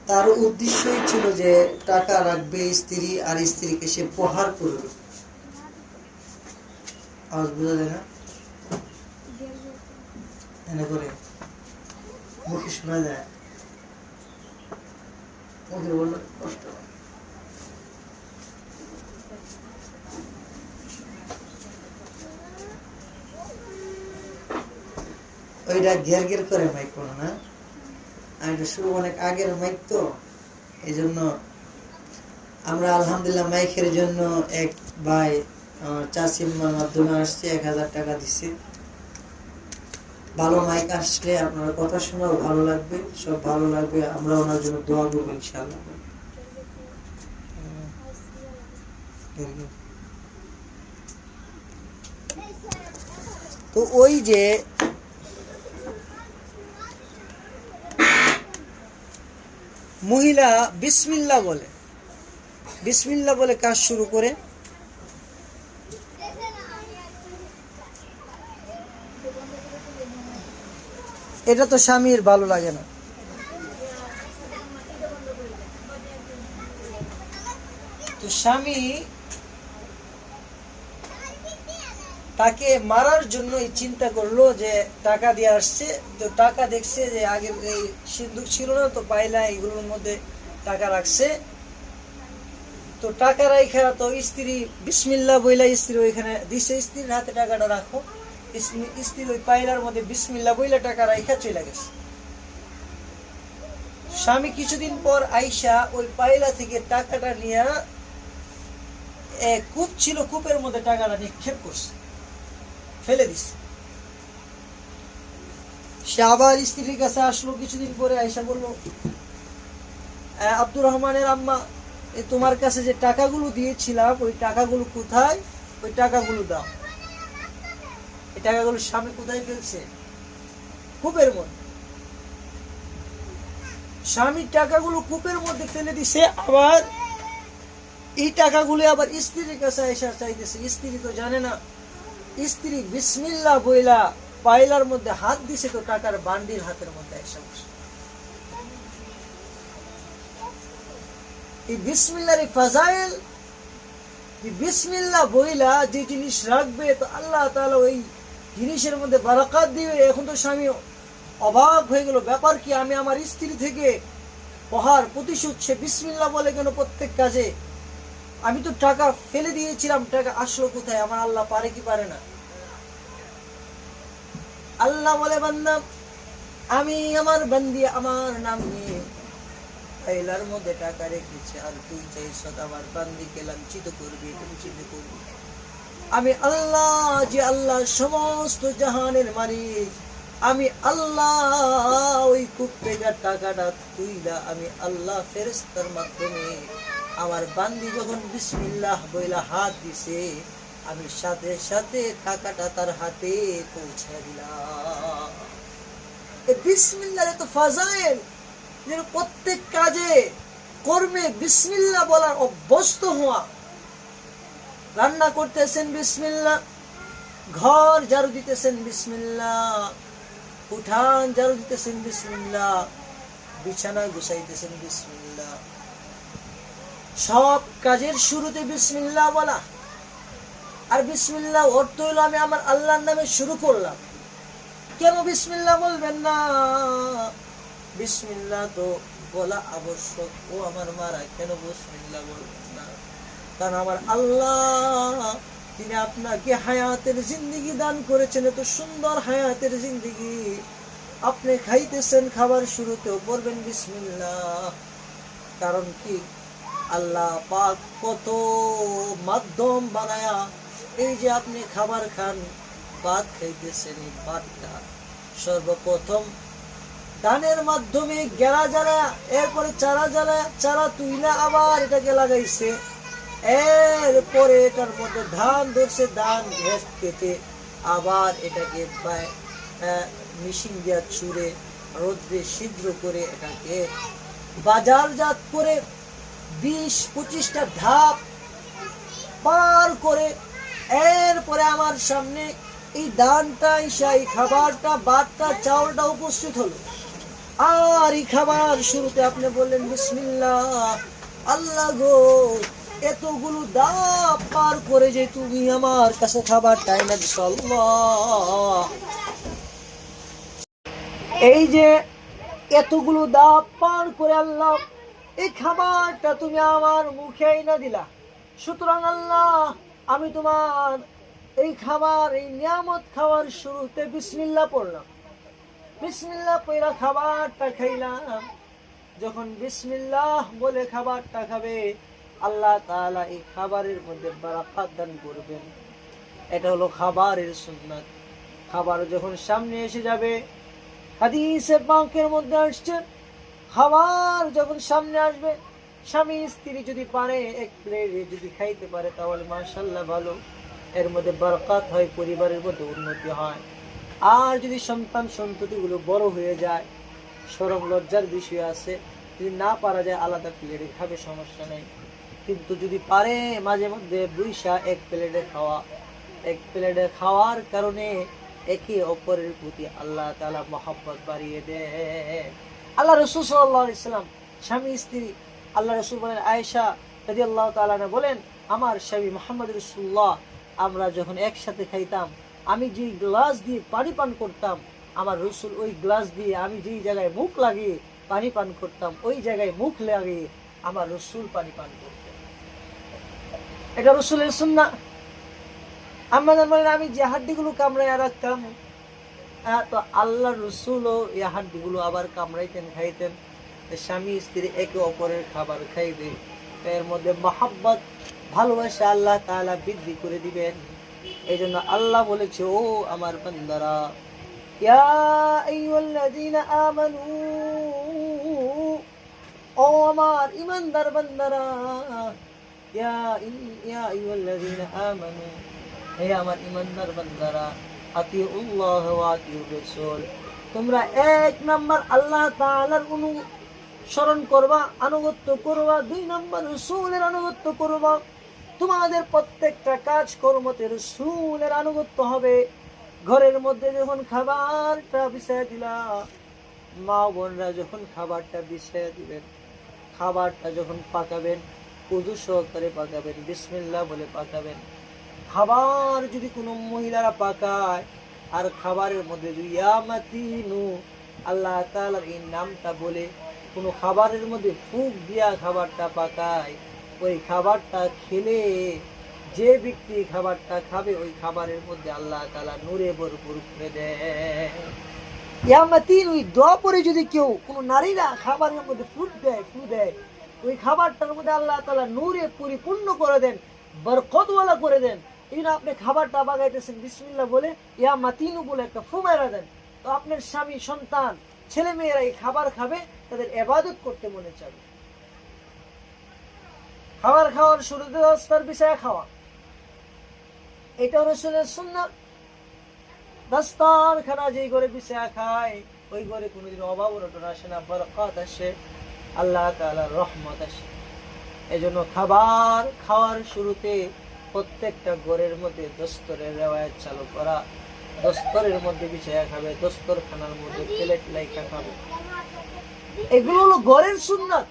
তার উদ্দেশ্যই ছিল যে টাকা রাখবে স্ত্রী, আর স্ত্রীকে সে প্রহার করবে। আওয়াজ বোঝা যায় না? এনে করে মুখে শোনা যায়, মুখে বললে কষ্ট। ওইটা ঘের ঘের করে মাইক করো না, আর এটা শুরু অনেক আগের মাইক, তো এই জন্য আমরা আলহামদুলিল্লাহ মাইকের জন্য এক ভাই চাষিমার মাধ্যমে আসছে, 1000 টাকা দিচ্ছে। ভালো মাইক আসলে আপনার কথা শোনাও ভালো লাগবে, সব ভালো লাগবে, আমরা ওনার জন্য দোয়া করবো ইনশাআল্লাহ। তো ওই যে মহিলা বিসমিল্লাহ বলে কাজ শুরু করে, এটা তো স্বামীর ভালো লাগে না। তো স্বামী তাকে মারার জন্যই চিন্তা করলো যে টাকা দিয়ে আসছে, তো টাকা দেখছে যে আগে এই সিন্দুক ছিল না, তো পাইলা এগুলোর মধ্যে টাকা রাখছে। তো টাকা রাখা তো স্ত্রী বিসমিল্লাহ বইলা স্ত্রী ওইখানে দিছে, স্ত্রীর হাতে টাকাটা রাখো। স্ত্রী ওই পাইলার মধ্যে বিসমিল্লাহ বইলা টাকা রাখা চলে গেছে। স্বামী কিছুদিন পর আইসা ওই পাইলা থেকে টাকাটা নিয়ে কূপ ছিল, কূপের মধ্যে টাকাটা নিক্ষেপ করছে, ফেলে দিছে। সে আবার স্ত্রীর কাছে আসলো কিছুদিন পরে, আইসা বললো, আব্দুর রহমানের আম্মা, তোমার কাছে যে টাকাগুলো দিয়েছিলাম ওই টাকাগুলো কোথায়, ওই টাকাগুলো দাও। এই টাকাগুলো স্বামী কোথায় ফেলছে? কূপের মধ্যে। স্বামী টাকাগুলো কূপের মধ্যে ফেলে দিছে, আবার এই টাকাগুলো আবার স্ত্রীর কাছে এসে চাইতেছে। স্ত্রী তো জানে না, স্ত্রী বিসমিল্লাহ বইলা পাইলার মধ্যে হাত দিছে, তো টাকার বান্ডিল হাতের মধ্যে এসে বসে। এই বিসমিল্লাহর ফাজাইল, এই বিসমিল্লাহ বইলা যে জিনিস রাখবে তো আল্লাহ তাআলা ওই জিনিসের মধ্যে বারাকাত দিবে। এখন তো স্বামী অবাক হয়ে গেল, ব্যাপার কি, আমি আমার স্ত্রী থেকে প্রহার প্রতিশোধ, সে বিসমিল্লাহ বলে কেন প্রত্যেক কাজে? আমি তো টাকা ফেলে দিয়েছিলাম, টাকা আসলো কোথায়? আমার আল্লাহ পারে কি পারে না? আল্লাহ বলে, বান্দা, আমি আমার বান্দি আমার নাম নিয়ে পাইলার মধ্যে টাকা রেখেছে, আর তুই চাইছ আমার বান্দিকে লাঞ্ছিত করবি, বঞ্চিত করবি। আমি আল্লাহ, যে আল্লাহ সমস্ত জাহানের মালিক, আমি আল্লাহ ওই কূপ থেকে টাকাটা তুইলা আমি আল্লাহ ফেরেশতার মাধ্যমে আমার বান্দি যখন বিসমিল্লাহ বইলা হাত দিছে, আমি সাথে সাথে টাকাটা তার হাতে পৌঁছে দিলাম। এই বিসমিল্লাহর এত ফাজাইল, যেন প্রত্যেক কাজে কর্মে বিসমিল্লাহ বলার অভ্যস্ত হওয়া। রান্না করতেছেন বিসমিল্লাহ, ঘর ঝাড়ু দিতেছেন বিসমিল্লাহ, উঠান ঝাড়ু দিতেছেন বিসমিল্লাহ, বিছানা গুছাইতেছেন বিসমিল্লাহ। সব কাজের শুরুতে বিসমিল্লাহ বলা। আর বিসমিল্লাহ অর্থ হলো আমি আমার আল্লাহর নামে শুরু করলাম। কেন বিসমিল্লাহ বলবেন না? বিসমিল্লাহ তো বলা আবশ্যক। ও আমার মারা, কেন বিসমিল্লাহ বলবেন না? কারণ আমার আল্লাহ, তিনি আপনাকে হায়াতের জিন্দেগি দান করেছেন, এত সুন্দর হায়াতের জিন্দেগি। আপনি খাইতেছেন, খাবার শুরুতেও বলবেন বিসমিল্লাহ। কারণ কি, আল্লাহ পাক কত মাধ্যম বানায়া এই যে আপনি খাবার খান, ভাত খাইতেছেন, এই ভাতটা সর্বপ্রথম ধানের মাধ্যমে গেরা জ্বালা, এরপরে চারা জ্বালা, চারা তুইলা আবার এটাকে লাগাইছে, এরপরে এটার মধ্যে ধান ধরছে, ধান ঘেস কেটে আবার এটাকে মেশিন দিয়া ছুঁড়ে রোদ্রে ছিদ্র করে এটাকে বাজারজাত করে 20-25টা ধাপ পার করে এরপরে আমার সামনে এই ধানটা, এই খাবারটা, ভাতটা, চাউলটা উপস্থিত হলো। আর এই খাবার শুরুতে আপনি বললেন বিসমিল্লাহ। আল্লাহ গো, এতগুলো ধাপ পার করে যে তুমি আমার কাছে খাবারটা এনে দিছো আল্লাহ, এই যে এতগুলো ধাপ পার করে আল্লাহ এই খাবারটা তুমি আমার মুখে এনে দিলা। সুতরাং আল্লাহ, আমি তোমার এই খাবার, এই নিয়ামত খাওয়ার শুরুতে বিসমিল্লাহ পড়লাম। বিসমিল্লাহ পড়া খাবারটা খাইলাম। যখন বিসমিল্লাহ বলে খাবারটা খাবে, আল্লাহ তাআলা এই খাবারের মধ্যে বারাকাত দান করবেন। এটা হলো খাবারের সুন্নাত। খাবার যখন সামনে এসে যাবে, হাদিসে পাকের মধ্যে আসছে, খাবার যখন সামনে আসবে স্বামী স্ত্রী যদি পারে এক প্লেটে যদি খাইতে পারে তাহলে মাশাআল্লাহ ভালো, এর মধ্যে বরকত হয়, পরিবারের মধ্যে উন্নতি হয়। আর যদি সন্তান সন্ততি গুলো বড় হয়ে যায়, শরম লজ্জার বিষয় আছে, যদি না পারা যায় আলাদা প্লেটে খাবে, সমস্যা নেই। কিন্তু যদি পারে মাঝে মধ্যে বৈশা এক প্লেটে খাওয়া, এক প্লেটে খাওয়ার কারণে একে অপরের প্রতি আল্লাহ তাআলা মহব্বত বাড়িয়ে দেয়। আল্লাহ রাসূল সাল্লাল্লাহু আলাইহি সাল্লাম স্বামী স্ত্রী, আল্লাহ রাসূল বলেন, আয়েশা রাদিয়াল্লাহু তাআলা আনহা বলেন, আমার স্বামী মুহাম্মদ রাসূলুল্লাহ আমরা যখন একসাথে খাইতাম, আমি যে গ্লাস দিয়ে পানি পান করতাম, আমার রাসূল ওই গ্লাস দিয়ে আমি যেই জায়গায় মুখ লাগিয়ে পানি পান করতাম, ওই জায়গায় মুখ লাগিয়ে আমার রাসূল পানি পান করতেন। এটা রাসূলের সুন্নাহ। আমরা বলেন আমি যে হাড্ডিগুলো কামড়ায় রাখতাম, তো আল্লাহ রাসূলও এই হাড্ডিগুলো আবার কামড়াইতেন, খাইতেন। স্বামী স্ত্রী একে অপরের খাবার খাইবে, এর মধ্যে মহব্বত ভালোবাসা আল্লাহ তাআলা বৃদ্ধি করে দিবেন। এই জন্য আল্লাহ বলেছে, ও আমার বান্দারা, ইয়া আইয়ুহাল্লাযীনা আমানু, ও আমার ঈমানদার বান্দারা, ইয়া আইয়ুহাল্লাযীনা আমানু, হে আমার ঈমানদার বান্দারা, আতিউল্লাহ ওয়া আতিউর রাসূল, তোমরা এক নাম্বার আল্লাহ তাআলার অনুসরণ করবা, আনুগত্য করবা, দুই নাম্বার রাসূলের আনুগত্য করবা। তোমাদের প্রত্যেকটা কাজ কর্মতে রাসূলের আনুগত্য হবে। ঘরের মধ্যে যখন খাবারটা বিছায়া দিলা, মা বোনরা যখন খাবারটা বিছায়া দিবেন, খাবারটা যখন পাকাবেন, ওযু সহকারে পাকাবেন, বিসমিল্লাহ বলে পাকাবেন। খাবার যদি কোনো মহিলারা পাকায় আর খাবারের মধ্যে যদি ইয়া মাতিনু আল্লাহ তাআলার এই নামটা বলে কোনো খাবারের মধ্যে ফুঁক দিয়া খাবারটা পাকায়, ওই খাবারটা খেলে যে ব্যক্তি খাবারটা খাবে, ওই খাবারের মধ্যে আল্লাহ তাআলা নূরে ভরপুর করে দেয়। ইয়া মাতিন, ওই দোয়া পরে যদি কেউ কোনো নারীরা খাবারের মধ্যে ফুঁক দেয়, ওই খাবারটার মধ্যে আল্লাহ তাআলা নূরে পরিপূর্ণ করে দেন, বরকতওয়ালা করে দেন। এই জন্য আপনি খাবারটা বাগাইতেছেন বিসমিল্লাহ বলে, ইয়া মাতিনু বলে একটা ফু মেরা দেন, তো আপনার স্বামী, সন্তান, ছেলে মেয়েরা এই খাবার খাবে, তাদের ইবাদত করতে মনে চাবে। খাবার খাওয়ার শুরুতে দস্তার বিছায়া খাওয়া, এটা রাসূলের সুন্নাহ। দস্তারখানা যেই ঘরে বিছায়া খায়, ওই ঘরে কোনোদিন অভাব অনটন আসে না, বরকত আসে, আল্লাহ তাআলার রহমত আসে। এজন্য খাবার খাওয়ার শুরুতে প্রত্যেকটা ঘরের মধ্যে দস্তরের রেওয়ায়াত চালু করা, দস্তরের মধ্যে বিছায়া খাবে, দস্তরখানার মধ্যে প্লেট লাইকা খাবে, এগুলো হলো ঘরের সুন্নাত।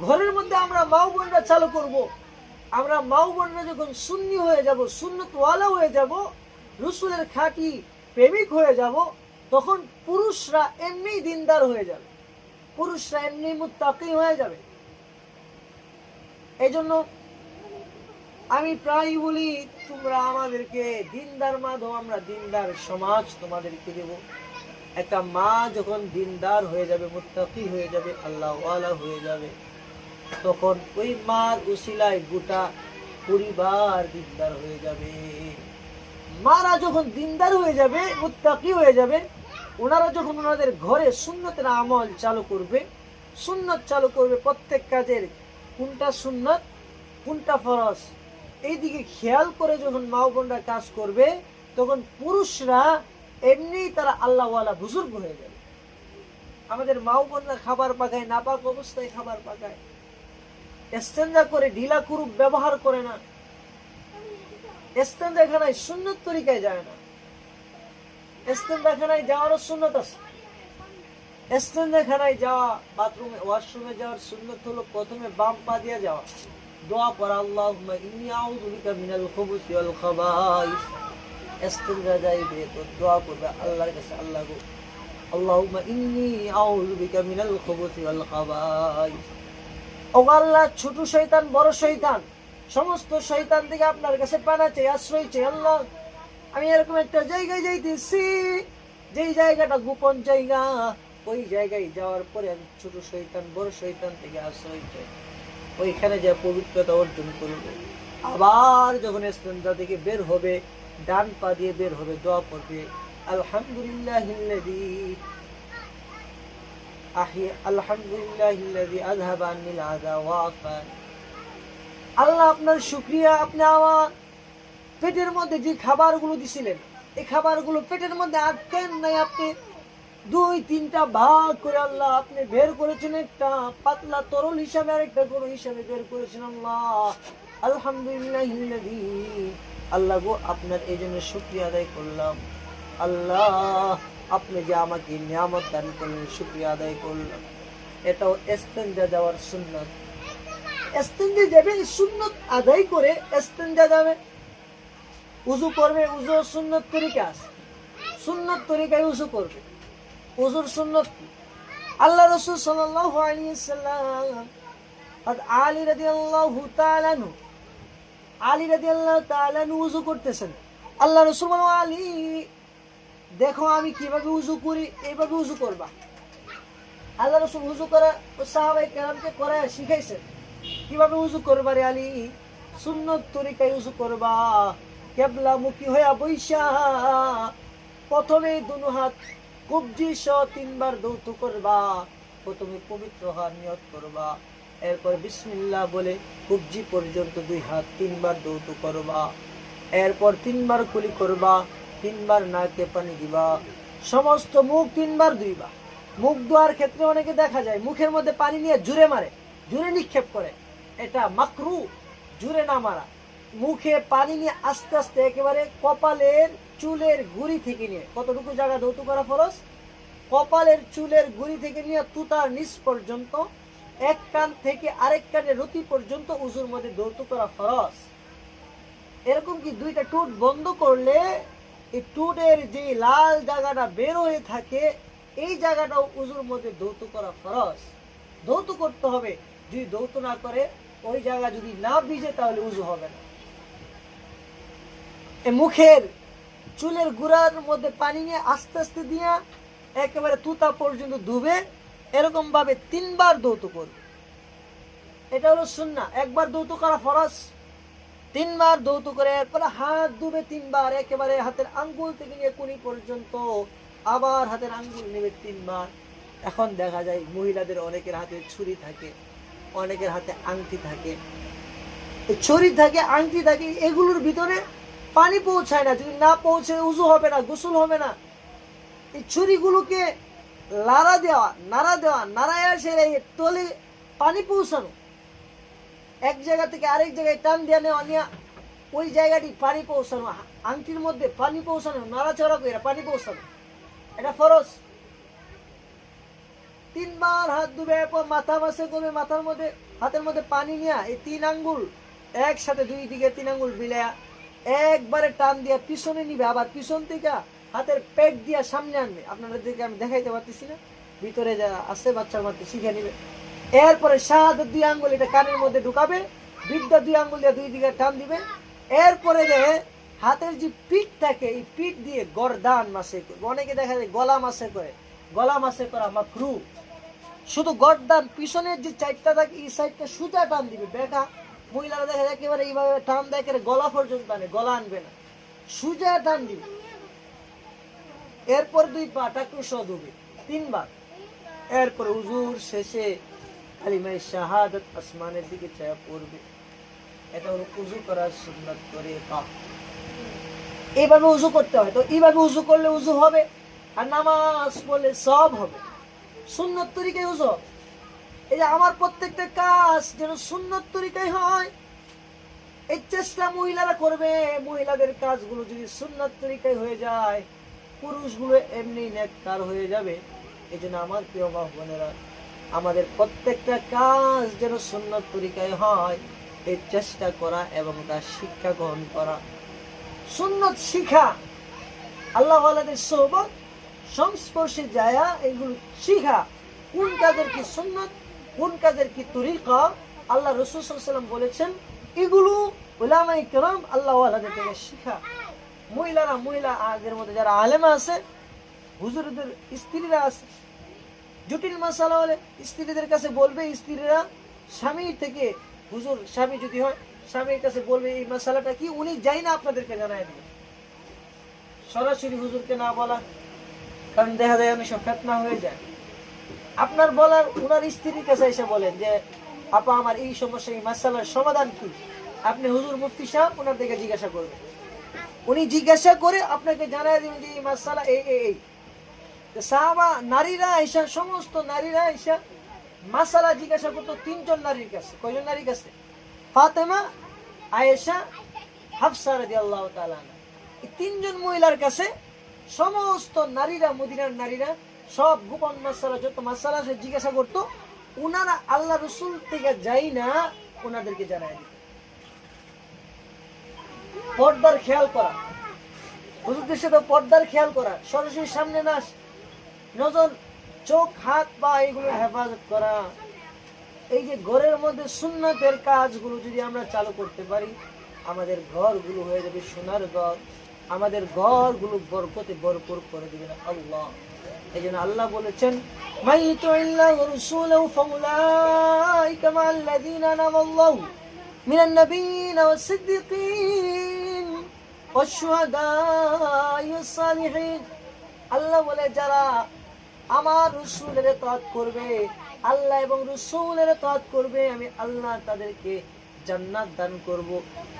ঘরের মধ্যে আমরা মা বোনরা চালু করব। আমরা মা বোনরা যখন সুন্নি হয়ে যাব, সুন্নতওয়ালা হয়ে যাব, রাসূলের খাঁটি প্রেমিক হয়ে যাব, তখন পুরুষরা এমনি দিনদার হয়ে যাবে, পুরুষরা এমনি মুত্তাকি হয়ে যাবে। এই জন্য আমি প্রায় বলি, তোমরা আমাদেরকে দিনদার মা দাও, আমরা দিনদার সমাজ তোমাদেরকে দেব। একটা মা যখন দিনদার হয়ে যাবে, মুত্তাকি হয়ে যাবে, আল্লাহওয়ালা হয়ে যাবে, তখন ওই মার উসিলায় গোটা পরিবার দিনদার হয়ে যাবে। মারা যখন দিনদার হয়ে যাবে, মুত্তাকি হয়ে যাবে, ওনারা যখন ওনাদের ঘরে সুন্নতের আমল চালু করবে, সুন্নত চালু করবে, প্রত্যেক কাজের কোনটা সুন্নত কোনটা ফরজ এইদিকে খেয়াল করে যখন মা বোনরা কাজ করবে, তখন পুরুষরা এমনি তারা আল্লাহওয়ালা বুজুর্গ হয়ে যাবে। আমাদের মা বোনরা খাবার পাকায়, নাপাক অবস্থায় খাবার পাকায়, ইস্তেঞ্জা করে ঢিলা কুরুপ ব্যবহার করে না, ইস্তেঞ্জাখানায় সুন্নত তরিকায় যায় না। ইস্তেঞ্জাখানায় যাওয়ারও সুন্নত আছে। ইস্তেঞ্জাখানায় যাওয়া, বাথরুমে ওয়াশরুমে যাওয়ার সুন্নত হলো প্রথমে বাম পা দিয়ে যাওয়া, দোয়া পড়া, আল্লাহুম্মা ইন্নী আউযু বিকা মিনাল খুবুসি ওয়াল খাবাইস। ইস্তেঞ্জা যাইবে তো দোয়া করবে আল্লাহর কাছে, আল্লাহ গো, আল্লাহুম্মা ইন্নী আউযু বিকা মিনাল খুবুসি ওয়াল খাবাইস। ও আল্লাহ, ছোট শয়তান, বড় শয়তান, সমস্ত শয়তান থেকে আপনার কাছে পানা চাই, আশ্রয় চাই। আল্লাহ, আমি এরকম একটা জায়গায় যাইতেছি, যেই জায়গাটা গোপন জায়গা, ওই জায়গায় যাওয়ার পরে আমি ছোট শয়তান, বড় শয়তান থেকে আশ্রয় চাই, ওইখানে যা পবিত্রতা অর্জন করব। আবার যখন ইস্তেঞ্জা থেকে বের হবে, ডান পা দিয়ে বের হবে, দোয়া পড়বে, আলহামদুলিল্লাহিল্লাযী আলহামদুলিল্লাহিল্লাযী আযহাবা আন্নিল আযা ওয়া আফান। আল্লাহ আপনার শুকরিয়া, আপনি আমার পেটের মধ্যে যে খাবারগুলো দিছিলেন, এই খাবারগুলো পেটের মধ্যে আটকেন নাই, আপনি দুই তিনটা ভাগ করে আল্লাহ আপনি বের করেছেন, একটা পাতলা তরল হিসাবে আর একটা গরু হিসাবে বের করেছেন আল্লাহ। আলহামদুলিল্লাহিল্লাযী, আল্লাহ গো আপনার এই জন্য শুকরিয়া আদায় করলাম। আল্লাহ আপনি যে আমাকে নিয়ামত দান করলেন, শুকরিয়া আদায় করলাম। এটাও ইস্তেনজা দেওয়ার সুন্নাত। ইস্তেনজা যাবে, সুন্নাত আদায় করে ইস্তেনজা যাবে, উযু করবে। উযু সুন্নাত তরিকা আছে, সুন্নাত তরিকায় উযু করবে। উযুর সুন্নাত কি? আল্লাহ রাসূল সাল্লাল্লাহু আলাইহি সাল্লাম আলী রাদিয়াল্লাহু তাআলা আনহু, আলী রাদিয়াল্লাহু তাআলা আনহু উযু করতেছেন। আল্লাহ রাসূল বলেন, আলী দেখো আমি কিভাবে উযু করি, এইভাবে উযু করবা। আল্লাহ রাসূল উযু করা সাহাবায়ে কেরামকে করায় শিখাইছেন, কিভাবে উযু করবা রে আলী, সুন্নাত তরিকায় উযু করবা। কিবলা মুখী হইয়া বইসা প্রথমে দুনো হাত কবজি সহ তিনবার দৌত করবা। প্রথমে পবিত্র হওয়ার নিয়ত করবা, এরপর বিসমিল্লাহ বলে কবজি পর্যন্ত দুই হাত তিনবার দৌত করবা, এরপর তিনবার কুলি করবা, তিনবার নাকে পানি দিবা, সমস্ত মুখ তিনবার ধুইবা। মুখ ধোয়ার ক্ষেত্রে অনেকে দেখা যায় মুখের মধ্যে পানি নিয়ে জুড়ে মারে, জুড়ে নিক্ষেপ করে, এটা মাকরু। জুড়ে না মারা, মুখে পানি নিয়ে আস্তে আস্তে একেবারে কপালের চুলের গুড়ি থেকে নিয়ে, কতটুকু জায়গা ধৌত করা ফরজ, কপালের চুলের গুড়ি থেকে নিয়ে তুতার নিচ পর্যন্ত, এক কান থেকে আরেক কানের রতি পর্যন্ত উজুর মধ্যে ধৌত করা ফরজ। এরকম কি দুইটা টুট বন্ধ করলে এই টুটের যে লাল জায়গাটা বের হয়ে থাকে, এই জায়গাটাও উজুর মধ্যে ধৌত করা ফরজ। ধৌত করতে হবে, যদি ধৌত না করে ওই জায়গা যদি না ভিজে তাহলে উজু হবে না। মুখের চুলের গুড়ার মধ্যে পানি নিয়ে আস্তে আস্তে দিয়া একেবারে তুতা পর্যন্ত ধুবে, এরকম ভাবে তিনবার ধৌত করবে। এটা হলো সুন্নাহ। একবার ধৌত করা ফরজ, তিনবার ধৌত করে এরপরে হাত ধুবে তিনবার, একেবারে হাতের আঙ্গুল থেকে নিয়ে কুনি পর্যন্ত, আবার হাতের আঙ্গুল নেবে তিনবার। এখন দেখা যায় মহিলাদের অনেকের হাতে ছুরি থাকে, অনেকের হাতে আংটি থাকে, ছুরি থাকে, আংটি থাকে, এগুলোর ভিতরে পানি পৌঁছায় না। যদি না পৌঁছে উজু হবে না, গোসল হবে না। এই ছুরিগুলোকে লাড়া দেওয়া, নাড়া দেওয়া, নাড়ায় সেরে তলে পানি পৌঁছানো, এক জায়গা থেকে আরেক জায়গায় টান দেওয়া নেওয়া নিয়ে ওই জায়গাটি পানি পৌঁছানো, আংটির মধ্যে পানি পৌঁছানো, নাড়াচড়া করে পানি পৌঁছানো, এটা ফরজ। তিনবার হাত ধুবে, এরপর মাথা মাসে করবে, মাথার মধ্যে হাতের মধ্যে পানি নিয়ে এই তিন আঙ্গুল একসাথে দুই দিকে তিন আঙ্গুল মিলায়া একবারে টান দিয়া পিছনে নিবে, আবার পিছন থেকে হাতের পেট দিয়া সামনে আনবে। আপনাদেরকে আমি দেখাইতে পারতেছি না, ভিতরে যা আছে বাচ্চার মধ্যে শিখে নিবে। এরপরে শাহাদাত দুই আঙ্গুল এটা কানের মধ্যে ঢুকাবে, বিদ্যা দুই আঙ্গুল দিয়ে দুই দিকে টান দিবে। এরপরে হাতের যে পিঠ থাকে, এই পিঠ দিয়ে গরদান মাসে করবে। অনেকে দেখা যায় গলা মাসে করে, গলা মাসে করা মাকরু। শুধু গরদান পিছনের যে সাইডটা থাকে এই সাইডটা সুজা টান দিবে। বেটা মহিলারা দেখা যায় একেবারে এইভাবে টান দেয়, গলা পর্যন্ত টানে, গলা আনবে না, সুজা টান দিবে। এরপর দুই পা টাকু সহ ধুবে তিনবার। এরপর উজুর শেষে কালিমায়ে শাহাদাত আসমানের দিকে চায়া পড়বে। এটা হলো উজু করার সুন্নাত তরিকা। এইভাবে উজু করতে হয়। তো এইভাবে উজু করলে উজু হবে, আর নামাজ পড়লে সব হবে। সুন্নত তরিকায় উজু হবে। এই যে আমার প্রত্যেকটা কাজ যেন সুন্নত তরিকায় হয়, এই চেষ্টা মহিলারা করবে। মহিলাদের কাজগুলো যদি সুন্নত তরিকায় হয়ে যায়, পুরুষগুলো এমনি নেককার হয়ে যাবে। এই জন্য আমার প্রিয় মা বোনেরা, আমাদের প্রত্যেকটা কাজ যেন সুন্নত তরিকায় হয়, এই চেষ্টা করা এবং তার শিক্ষা গ্রহণ করা। সুন্নত শিখা, আল্লাহ ওয়ালাদের সোহবত সংস্পর্শে যায়া এগুলো শিখা, কোন কাজের কি সুন্নত, কোন কাজের কি তরিকা। আল্লাহ রাসূল সাল্লাল্লাহু আলাইহি ওয়াসাল্লাম বলেছেন এগুলো উলামায়ে কেরাম আল্লাহ ওয়ালাদের থেকে শিখা। মহিলারা, মহিলা আগের মধ্যে যারা আলেমা আছে, হুজুরদের স্ত্রীরা আছে, জটিল মাসালা হলে স্ত্রীদের কাছে বলবে, স্ত্রীরা স্বামীর থেকে, হুজুর স্বামী যদি হয় স্বামীর কাছে বলবে এই মাসালাটা কি, উনি যাই না আপনাদেরকে জানাই দেবে। সরাসরি হুজুরকে না বলা, কারণ দেখা যায় অনেক সব ফিতনা হয়ে যায়। আপনার বলার উনার স্ত্রীর কাছে এসে বলেন যে আপা আমার এই সমস্যা, এই মাসালার সমাধান কি? আপনি হুজুর মুফতি সাহেব ওনার দিকে জিজ্ঞাসা করবেন, উনি জিজ্ঞাসা করে আপনাকে জানাই দিবেন যে এই মাসালা এই এই এই। সাহাবা নারীরা আইসা, সমস্ত নারীরা আইসা মাসালা জিজ্ঞাসা করতো তিনজন নারীর কাছে। কয়জন নারীর কাছে? ফাতেমা, আয়েশা, হাফসা রাদিয়াল্লাহু তাআলা আনহা। এই তিনজন মহিলার কাছে সমস্ত নারীরা, মদিনার নারীরা সব গোপন মাসালা, যত মাসালা সে জিজ্ঞাসা করতো, উনারা আল্লাহ রসুল থেকে যাই না ওনাদেরকে জানাই দিত। পর্দার খেয়াল করা, হুজুরদের সাথে পর্দার খেয়াল করা, সরাসরি সামনে না নজর, চোখ, হাত, পা এগুলোর হেফাজত করা। এই যে ঘরের মধ্যে সুন্নতের কাজগুলো যদি আমরা চালু করতে পারি, আমাদের ঘরগুলো হয়ে যাবে সোনার ঘর, আমাদের ঘরগুলো বরকতে ভরপুর করে দিবেন আল্লাহ। এই জন্য আল্লাহ বলেছেন, মাইয়ুতিল্লাহি ওয়া রাসূলুহু ফাউলাইকা মাআল্লাযীনা আনআমাল্লাহু মিনান নাবিয়্যিনা ওয়াস সিদ্দীকিন ওয়াশ শুহাদা'i ওয়াস সালিহিন। আল্লাহ বলে যারা আমার রাসূলের ইতাআত করবে, আল্লাহ এবং রাসূলের ইতাআত করবে, আমি আল্লাহ তাদেরকে জান্নাত দান করব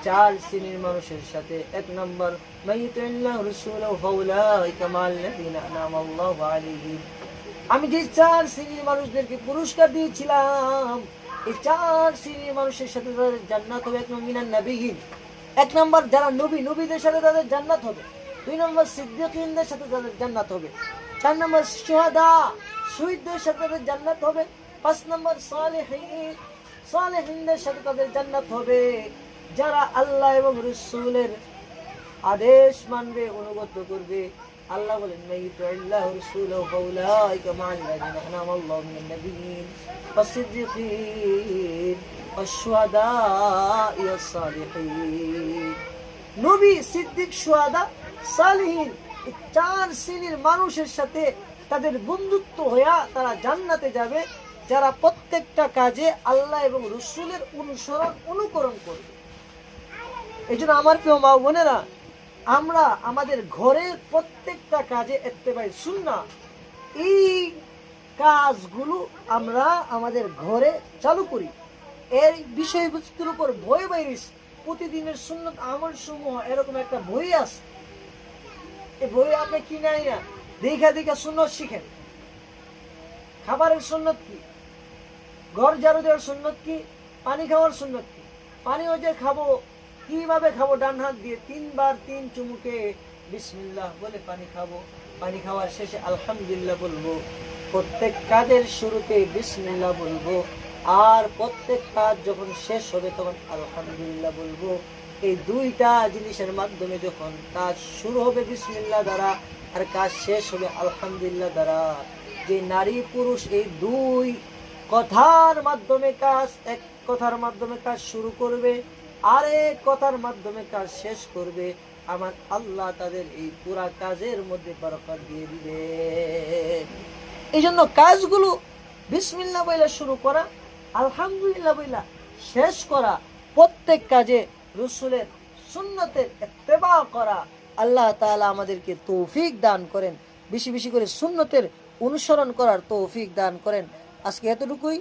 চার শ্রেণীর মানুষের সাথে। এক নম্বর, মাইয়ুতিল্লাহি ওয়া রাসূলুহু ফাউলাইকা মাআল্লাযীনা আনআমাল্লাহু আলাইহিম। আমি যে চার শ্রেণীর মানুষদেরকে পুরস্কার দিয়েছিলাম, এই চার শ্রেণীর মানুষের সাথে তাদের জান্নাত হবে। এক নম্বর মিনান নাবিয়্যিন, এক নম্বর যারা নবী, নবীদের সাথে তাদের জান্নাত হবে। দুই নম্বর সিদ্দীকিনদের সাথে তাদের জান্নাত হবে। চার নম্বর শুহাদা, শহীদদের সাথে তাদের জান্নাত হবে। পাঁচ নম্বর সালেহিন, সালেহিনদের সাথে তাদের জান্নাত হবে। যারা আল্লাহ এবং রাসূলের আদেশ মানবে, অনুগত করবে। আল্লাহ বলেন, মাইয়ুতিল্লাহি ওয়া রাসূলুহু ফাউলাইকা মাআল্লাযীনা আনআমাল্লাহু মিনান নাবিয়্যিন ওয়াস সিদ্দীকিন ওয়াশ শুহাদা'i ওয়াস সালিহিন। নবী, সিদ্দিক, শুহাদা, সালিহিন, এই চার শ্রেণীর মানুষের সাথে তাদের বন্ধুত্ব হইয়া তারা জান্নাতে যাবে, যারা প্রত্যেকটা কাজে আল্লাহ এবং রাসূলের অনুসরণ, অনুকরণ করবে। এই জন্য আমার প্রিয় মা বোনেরা, আমরা আমাদের ঘরের প্রত্যেকটা কাজে ইত্তেবাই সুন্নাহ, এই কাজগুলো আমরা আমাদের ঘরে চালু করি। এর বিষয়বস্তুর উপর বই বাইরিস, প্রতিদিনের সুন্নত আমল সমূহ এরকম একটা বই আছে। এই বই আপনি কিনে আইনা দেখা দেখা সুন্নত শিখেন। খাবারের সুন্নত কি, ঘর ঝাড়ু দেওয়ার সুন্নত কি, পানি খাওয়ার সুন্নত কি, পানিও যে খাবো কিভাবে খাবো, ডান হাত দিয়ে তিনবার তিন চুমুকে বিসমিল্লাহ বলে পানি খাবো, পানি খাওয়ার শেষে আলহামদুলিল্লাহ বলবো, প্রত্যেক কাজের শুরুতে বিসমিল্লাহ বলবো, আর প্রত্যেক কাজ যখন শেষ হবে তখন আলহামদুলিল্লাহ বলবো। এই দুইটা জিনিসের মাধ্যমে যখন কাজ শুরু হবে বিসমিল্লাহ দ্বারা, আর কাজ শেষ হবে আলহামদুলিল্লাহ দ্বারা, যে নারী পুরুষ এই দুই কথার মাধ্যমে কাজ, এক কথার মাধ্যমে কাজ শুরু করবে, আরেক কথার মাধ্যমে কাজ শেষ করবে, আমার আল্লাহ তাদের এই পুরা কাজের মধ্যে বরকত দিয়ে দিবে। এই জন্য কাজগুলো বিসমিল্লাহ বইলা শুরু করা, আলহামদুলিল্লাহ বইলা শেষ করা, প্রত্যেক কাজে রাসূলের সুন্নতের ইত্তেবা করা। আল্লাহ তাআলা আমাদেরকে তৌফিক দান করেন, বেশি বেশি করে সুন্নতের অনুসরণ করার তৌফিক দান করেন। আজকে এতটুকুই।